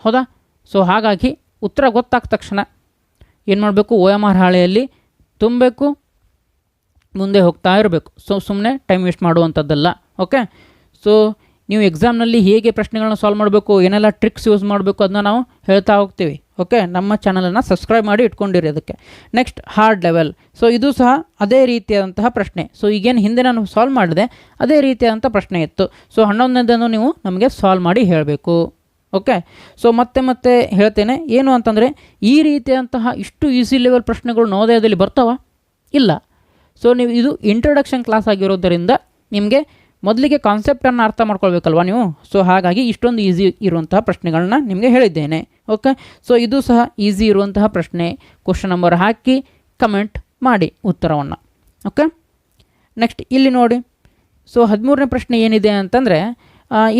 ಹೌದಾ? ಸೊ ಹಾಗಾಗಿ ಉತ್ತರ ಗೊತ್ತಾದ ತಕ್ಷಣ ಏನು ಮಾಡಬೇಕು? OMR ಹಾಳೆಯಲ್ಲಿ ತುಂಬಬೇಕು, ಮುಂದೆ ಹೋಗ್ತಾ ಇರಬೇಕು. ಸೊ ಸುಮ್ಮನೆ ಟೈಮ್ ವೇಸ್ಟ್ ಮಾಡುವಂಥದ್ದಲ್ಲ. ಓಕೆ, ಸೊ ನೀವು ಎಕ್ಸಾಮ್ನಲ್ಲಿ ಹೇಗೆ ಪ್ರಶ್ನೆಗಳನ್ನ ಸಾಲ್ವ್ ಮಾಡಬೇಕು, ಏನೆಲ್ಲ ಟ್ರಿಕ್ಸ್ ಯೂಸ್ ಮಾಡಬೇಕು ಅದನ್ನ ನಾವು ಹೇಳ್ತಾ ಹೋಗ್ತೀವಿ. ಓಕೆ, ನಮ್ಮ ಚಾನಲನ್ನು ಸಬ್ಸ್ಕ್ರೈಬ್ ಮಾಡಿ ಇಟ್ಕೊಂಡಿರಿ ಅದಕ್ಕೆ. Next hard level. ಸೊ ಇದು ಸಹ ಅದೇ ರೀತಿಯಾದಂತಹ ಪ್ರಶ್ನೆ. ಸೊ ಈಗೇನು ಹಿಂದೆ ನಾನು ಸಾಲ್ವ್ ಮಾಡಿದೆ ಅದೇ ರೀತಿಯಾದಂಥ ಪ್ರಶ್ನೆ ಇತ್ತು. ಸೊ 11ನೇದನ್ನು ನೀವು ನಮಗೆ ಸಾಲ್ವ್ ಮಾಡಿ ಹೇಳಬೇಕು. ಓಕೆ, ಸೊ ಮತ್ತೆ ಹೇಳ್ತೇನೆ ಏನು ಅಂತಂದರೆ, ಈ ರೀತಿಯಾದಂತಹ ಇಷ್ಟು ಈಸಿ ಲೆವೆಲ್ ಪ್ರಶ್ನೆಗಳು ನವೋದಯದಲ್ಲಿ ಬರ್ತಾವ? ಇಲ್ಲ. ಸೊ ನೀವು ಇದು ಇಂಟ್ರೊಡಕ್ಷನ್ ಕ್ಲಾಸ್ ಆಗಿರೋದರಿಂದ ನಿಮಗೆ ಮೊದಲಿಗೆ ಕಾನ್ಸೆಪ್ಟನ್ನು ಅರ್ಥ ಮಾಡ್ಕೊಳ್ಬೇಕಲ್ವ ನೀವು. ಸೊ ಹಾಗಾಗಿ ಇಷ್ಟೊಂದು ಈಸಿ ಇರುವಂತಹ ಪ್ರಶ್ನೆಗಳನ್ನ ನಿಮಗೆ ಹೇಳಿದ್ದೇನೆ. ಓಕೆ, ಸೊ ಇದು ಸಹ ಈಸಿ ಇರುವಂತಹ ಪ್ರಶ್ನೆ. ಕ್ವಶನ್ ನಂಬರ್ ಹಾಕಿ ಕಮೆಂಟ್ ಮಾಡಿ ಉತ್ತರವನ್ನು. ಓಕೆ, ನೆಕ್ಸ್ಟ್ ಇಲ್ಲಿ ನೋಡಿ. ಸೊ 13ನೇ ಪ್ರಶ್ನೆ ಏನಿದೆ ಅಂತಂದರೆ,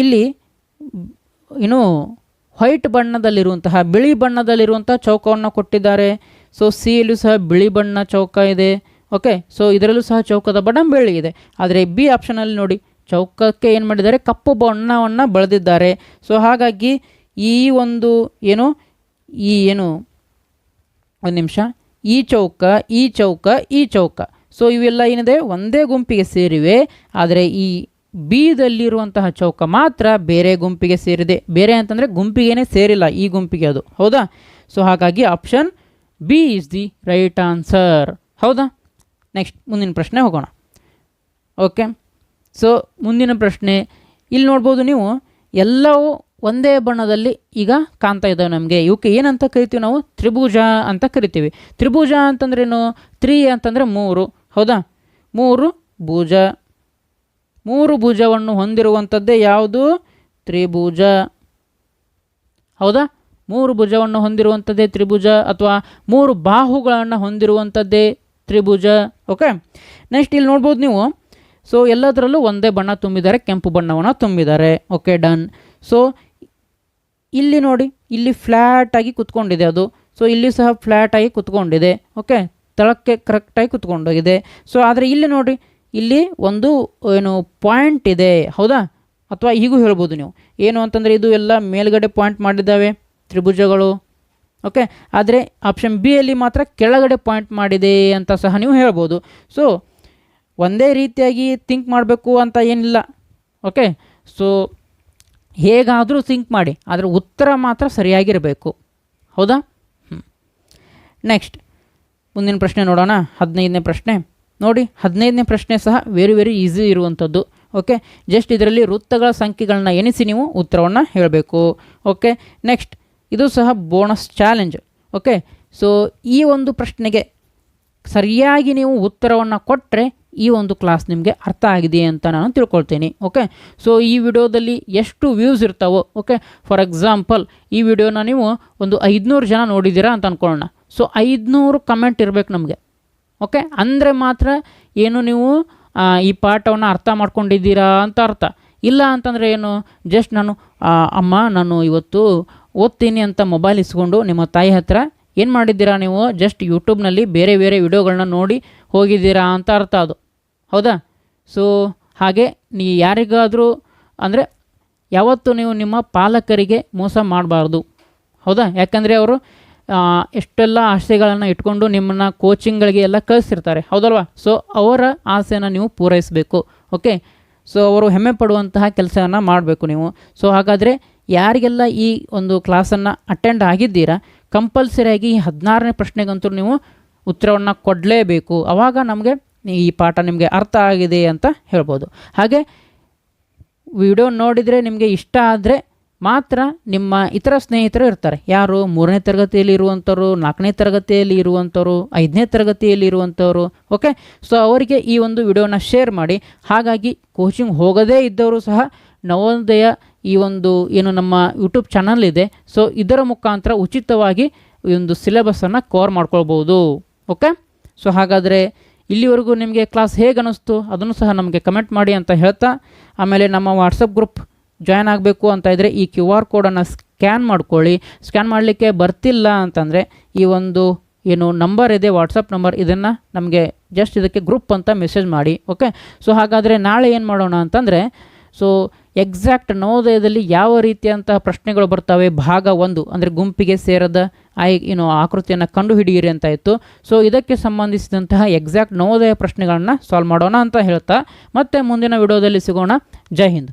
ಇಲ್ಲಿ ವೈಟ್ ಬಣ್ಣದಲ್ಲಿರುವಂತಹ ಬಿಳಿ ಬಣ್ಣದಲ್ಲಿರುವಂತಹ ಚೌಕವನ್ನು ಕೊಟ್ಟಿದ್ದಾರೆ. ಸೊ ಸಿ ಯಲ್ಲೂ ಸಹ ಬಿಳಿ ಬಣ್ಣ ಚೌಕ ಇದೆ. ಓಕೆ, ಸೊ ಇದರಲ್ಲೂ ಸಹ ಚೌಕದ ಬಣ್ಣ ಬಿಳಿ ಇದೆ. ಆದರೆ ಬಿ ಆಪ್ಷನಲ್ಲಿ ನೋಡಿ, ಚೌಕಕ್ಕೆ ಏನು ಮಾಡಿದ್ದಾರೆ? ಕಪ್ಪು ಬಣ್ಣವನ್ನು ಬಳದಿದ್ದಾರೆ. ಸೊ ಹಾಗಾಗಿ ಈ ಒಂದು ಒಂದು ನಿಮಿಷ, ಈ ಚೌಕ ಸೊ ಇವೆಲ್ಲ ಏನಿದೆ ಒಂದೇ ಗುಂಪಿಗೆ ಸೇರಿವೆ. ಆದರೆ ಈ ಬಿದಲ್ಲಿರುವಂತಹ ಚೌಕ ಮಾತ್ರ ಬೇರೆ ಗುಂಪಿಗೆ ಸೇರಿದೆ. ಬೇರೆ ಅಂತಂದರೆ ಗುಂಪಿಗೇನೆ ಸೇರಿಲ್ಲ, ಈ ಗುಂಪಿಗೆ ಅದು. ಹೌದಾ? ಸೊ ಹಾಗಾಗಿ option B is the right answer. ಹೌದಾ? ನೆಕ್ಸ್ಟ್ ಮುಂದಿನ ಪ್ರಶ್ನೆ ಹೋಗೋಣ. ಓಕೆ, ಸೊ ಮುಂದಿನ ಪ್ರಶ್ನೆ ಇಲ್ಲಿ ನೋಡ್ಬೋದು ನೀವು, ಎಲ್ಲವೂ ಒಂದೇ ಬಣ್ಣದಲ್ಲಿ ಈಗ ಕಾಣ್ತಾ ಇದ್ದಾವೆ ನಮಗೆ. ಇವಕ್ಕೆ ಏನಂತ ಕರಿತೀವಿ ನಾವು? ತ್ರಿಭುಜ ಅಂತ ಕರಿತೀವಿ. ತ್ರಿಭುಜ ಅಂತಂದ್ರೇನು? 3 ಅಂತಂದರೆ 3. ಹೌದಾ? 3 ಭುಜ. 3 ಭುಜವನ್ನು ಹೊಂದಿರುವಂಥದ್ದೇ ಯಾವುದು? ತ್ರಿಭುಜ. ಹೌದಾ? 3 ಭುಜವನ್ನು ಹೊಂದಿರುವಂಥದ್ದೇ ತ್ರಿಭುಜ ಅಥವಾ 3 ಬಾಹುಗಳನ್ನು ಹೊಂದಿರುವಂಥದ್ದೇ ತ್ರಿಭುಜ. ಓಕೆ, ನೆಕ್ಸ್ಟ್ ಇಲ್ಲಿ ನೋಡ್ಬೋದು ನೀವು. ಸೊ ಎಲ್ಲದರಲ್ಲೂ ಒಂದೇ ಬಣ್ಣ ತುಂಬಿದ್ದಾರೆ, ಕೆಂಪು ಬಣ್ಣವನ್ನು ತುಂಬಿದ್ದಾರೆ. Okay, done. ಸೊ ಇಲ್ಲಿ ನೋಡಿ, ಇಲ್ಲಿ ಫ್ಲ್ಯಾಟಾಗಿ ಕುತ್ಕೊಂಡಿದೆ ಅದು. ಸೊ ಇಲ್ಲಿ ಸಹ ಫ್ಲ್ಯಾಟಾಗಿ ಕುತ್ಕೊಂಡಿದೆ. ಓಕೆ, ತಳಕ್ಕೆ ಕರೆಕ್ಟಾಗಿ ಕುತ್ಕೊಂಡೋಗಿದೆ. ಸೊ ಆದರೆ ಇಲ್ಲಿ ನೋಡಿ, ಇಲ್ಲಿ ಒಂದು ಏನು ಪಾಯಿಂಟ್ ಇದೆ, ಹೌದಾ? ಅಥವಾ ಹೀಗೂ ಹೇಳ್ಬೋದು ನೀವು, ಏನು ಅಂತಂದರೆ ಇದು ಎಲ್ಲ ಮೇಲ್ಗಡೆ ಪಾಯಿಂಟ್ ಮಾಡಿದ್ದಾವೆ ತ್ರಿಭುಜಗಳು. ಓಕೆ, ಆದರೆ ಆಪ್ಷನ್ ಬಿ ಅಲ್ಲಿ ಮಾತ್ರ ಕೆಳಗಡೆ ಪಾಯಿಂಟ್ ಮಾಡಿದೆ ಅಂತ ಸಹ ನೀವು ಹೇಳ್ಬೋದು. ಸೊ ಒಂದೇ ರೀತಿಯಾಗಿ ಥಿಂಕ್ ಮಾಡಬೇಕು ಅಂತ ಏನಿಲ್ಲ. ಓಕೆ, ಸೊ ಹೇಗಾದರೂ ಥಿಂಕ್ ಮಾಡಿ, ಆದರೆ ಉತ್ತರ ಮಾತ್ರ ಸರಿಯಾಗಿರಬೇಕು, ಹೌದಾ? ನೆಕ್ಸ್ಟ್ ಮುಂದಿನ ಪ್ರಶ್ನೆ ನೋಡೋಣ. 15ನೇ ಪ್ರಶ್ನೆ ನೋಡಿ. 15ನೇ ಪ್ರಶ್ನೆ ಸಹ ವೆರಿ ಈಸಿ ಇರುವಂಥದ್ದು. ಓಕೆ, ಜಸ್ಟ್ ಇದರಲ್ಲಿ ವೃತ್ತಗಳ ಸಂಖ್ಯೆಗಳನ್ನ ಎಣಿಸಿ ನೀವು ಉತ್ತರವನ್ನು ಹೇಳಬೇಕು. ಓಕೆ, ನೆಕ್ಸ್ಟ್ ಇದು ಸಹ ಬೋನಸ್ ಚಾಲೆಂಜ್. ಓಕೆ, ಸೊ ಈ ಒಂದು ಪ್ರಶ್ನೆಗೆ ಸರಿಯಾಗಿ ನೀವು ಉತ್ತರವನ್ನು ಕೊಟ್ಟರೆ ಈ ಒಂದು ಕ್ಲಾಸ್ ನಿಮಗೆ ಅರ್ಥ ಆಗಿದೆ ಅಂತ ನಾನು ತಿಳ್ಕೊಳ್ತೀನಿ. ಓಕೆ, ಸೊ ಈ ವಿಡಿಯೋದಲ್ಲಿ ಎಷ್ಟು ವ್ಯೂಸ್ ಇರ್ತಾವೋ, ಓಕೆ, ಫಾರ್ ಎಕ್ಸಾಂಪಲ್ ಈ ವಿಡಿಯೋನ ನೀವು ಒಂದು 500 ಜನ ನೋಡಿದ್ದೀರಾ ಅಂತ ಅಂದ್ಕೊಳ್ಳೋಣ. ಸೊ 500 ಕಮೆಂಟ್ ಇರಬೇಕು ನಮಗೆ. ಓಕೆ, ಅಂದರೆ ಮಾತ್ರ ಏನು ನೀವು ಈ ಪಾಠವನ್ನು ಅರ್ಥ ಮಾಡ್ಕೊಂಡಿದ್ದೀರಾ ಅಂತ ಅರ್ಥ. ಇಲ್ಲ ಅಂತಂದರೆ ಏನು, ಜಸ್ಟ್ ಅಮ್ಮ ನಾನು ಇವತ್ತು ಓದ್ತೀನಿ ಅಂತ ಮೊಬೈಲ್ ಇಸ್ಕೊಂಡು ನಿಮ್ಮ ತಾಯಿ ಹತ್ರ ಏನು ಮಾಡಿದ್ದೀರಾ, ನೀವು ಜಸ್ಟ್ ಯೂಟ್ಯೂಬ್ನಲ್ಲಿ ಬೇರೆ ವಿಡಿಯೋಗಳನ್ನ ನೋಡಿ ಹೋಗಿದ್ದೀರಾ ಅಂತ ಅರ್ಥ ಅದು, ಹೌದಾ? ಸೊ ಹಾಗೆ ಯಾರಿಗಾದರೂ ಅಂದರೆ ಯಾವತ್ತೂ ನೀವು ನಿಮ್ಮ ಪಾಲಕರಿಗೆ ಮೋಸ ಮಾಡಬಾರ್ದು, ಹೌದಾ? ಯಾಕಂದರೆ ಅವರು ಎಷ್ಟೆಲ್ಲ ಆಸೆಗಳನ್ನು ಇಟ್ಕೊಂಡು ನಿಮ್ಮನ್ನು ಕೋಚಿಂಗ್ಗಳಿಗೆ ಎಲ್ಲ ಕಳಿಸಿರ್ತಾರೆ, ಹೌದಲ್ವಾ? ಸೊ ಅವರ ಆಸೆನ ನೀವು ಪೂರೈಸಬೇಕು. ಓಕೆ, ಸೊ ಅವರು ಹೆಮ್ಮೆ ಪಡುವಂತಹ ಕೆಲಸವನ್ನು ಮಾಡಬೇಕು ನೀವು. ಸೊ ಹಾಗಾದರೆ ಯಾರಿಗೆಲ್ಲ ಈ ಒಂದು ಕ್ಲಾಸನ್ನು ಅಟೆಂಡ್ ಆಗಿದ್ದೀರಾ, ಕಂಪಲ್ಸರಿಯಾಗಿ ಈ 16ನೇ ಪ್ರಶ್ನೆಗಂತೂ ನೀವು ಉತ್ತರವನ್ನು ಕೊಡಲೇಬೇಕು. ಆವಾಗ ನಮಗೆ ಈ ಪಾಠ ನಿಮಗೆ ಅರ್ಥ ಆಗಿದೆ ಅಂತ ಹೇಳ್ಬೋದು. ಹಾಗೆ ವಿಡಿಯೋ ನೋಡಿದರೆ ನಿಮಗೆ ಇಷ್ಟ ಆದರೆ ಮಾತ್ರ ನಿಮ್ಮ ಇತರ ಸ್ನೇಹಿತರು ಇರ್ತಾರೆ. ಯಾರು 3ನೇ ತರಗತಿಯಲ್ಲಿ ಇರುವಂಥವ್ರು, 4ನೇ ತರಗತಿಯಲ್ಲಿ ಇರುವಂಥವ್ರು, 5ನೇ ತರಗತಿಯಲ್ಲಿ ಇರುವಂಥವ್ರು. ಓಕೆ, ಸೊ ಅವರಿಗೆ ಈ ಒಂದು ವಿಡಿಯೋನ ಶೇರ್ ಮಾಡಿ. ಹಾಗಾಗಿ ಕೋಚಿಂಗ್ ಹೋಗದೇ ಇದ್ದವರು ಸಹ ನವೋದಯ ಈ ಒಂದು ಏನು ನಮ್ಮ ಯೂಟ್ಯೂಬ್ ಚಾನಲ್ ಇದೆ, ಸೊ ಇದರ ಮುಖಾಂತರ ಉಚಿತವಾಗಿ ಈ ಒಂದು ಸಿಲೆಬಸ್ಸನ್ನು ಕವರ್ ಮಾಡ್ಕೊಳ್ಬೋದು. ಓಕೆ, ಸೊ ಹಾಗಾದರೆ ಇಲ್ಲಿವರೆಗೂ ನಿಮಗೆ ಕ್ಲಾಸ್ ಹೇಗೆ ಅನ್ನಿಸ್ತು ಅದನ್ನು ಸಹ ನಮಗೆ ಕಮೆಂಟ್ ಮಾಡಿ ಅಂತ ಹೇಳ್ತಾ, ಆಮೇಲೆ ನಮ್ಮ ವಾಟ್ಸಪ್ ಗ್ರೂಪ್ ಜಾಯ್ನ್ ಆಗಬೇಕು ಅಂತ ಇದ್ದರೆ ಈ QR ಕೋಡನ್ನು ಸ್ಕ್ಯಾನ್ ಮಾಡ್ಕೊಳ್ಳಿ. ಸ್ಕ್ಯಾನ್ ಮಾಡಲಿಕ್ಕೆ ಬರ್ತಿಲ್ಲ ಅಂತಂದರೆ ಈ ಒಂದು ಏನು ನಂಬರ್ ಇದೆ, ವಾಟ್ಸಪ್ ನಂಬರ್, ಇದನ್ನು ನಮಗೆ ಜಸ್ಟ್ ಇದಕ್ಕೆ ಗ್ರೂಪ್ ಅಂತ ಮೆಸೇಜ್ ಮಾಡಿ. ಓಕೆ, ಸೊ ಹಾಗಾದರೆ ನಾಳೆ ಏನು ಮಾಡೋಣ ಅಂತಂದರೆ, ಸೊ ಎಕ್ಸಾಕ್ಟ್ ನವೋದಯದಲ್ಲಿ ಯಾವ ರೀತಿಯಂತಹ ಪ್ರಶ್ನೆಗಳು ಬರ್ತವೆ ಭಾಗ 1 ಅಂದರೆ ಗುಂಪಿಗೆ ಸೇರದ ಆಕೃತಿಯನ್ನು ಕಂಡುಹಿಡಿಯಿರಿ ಅಂತ ಇತ್ತು. ಸೊ ಇದಕ್ಕೆ ಸಂಬಂಧಿಸಿದಂತಹ ಎಕ್ಸಾಕ್ಟ್ ನವೋದಯ ಪ್ರಶ್ನೆಗಳನ್ನು ಸಾಲ್ವ್ ಮಾಡೋಣ ಅಂತ ಹೇಳ್ತಾ ಮತ್ತೆ ಮುಂದಿನ ವಿಡಿಯೋದಲ್ಲಿ ಸಿಗೋಣ. ಜೈ ಹಿಂದ್.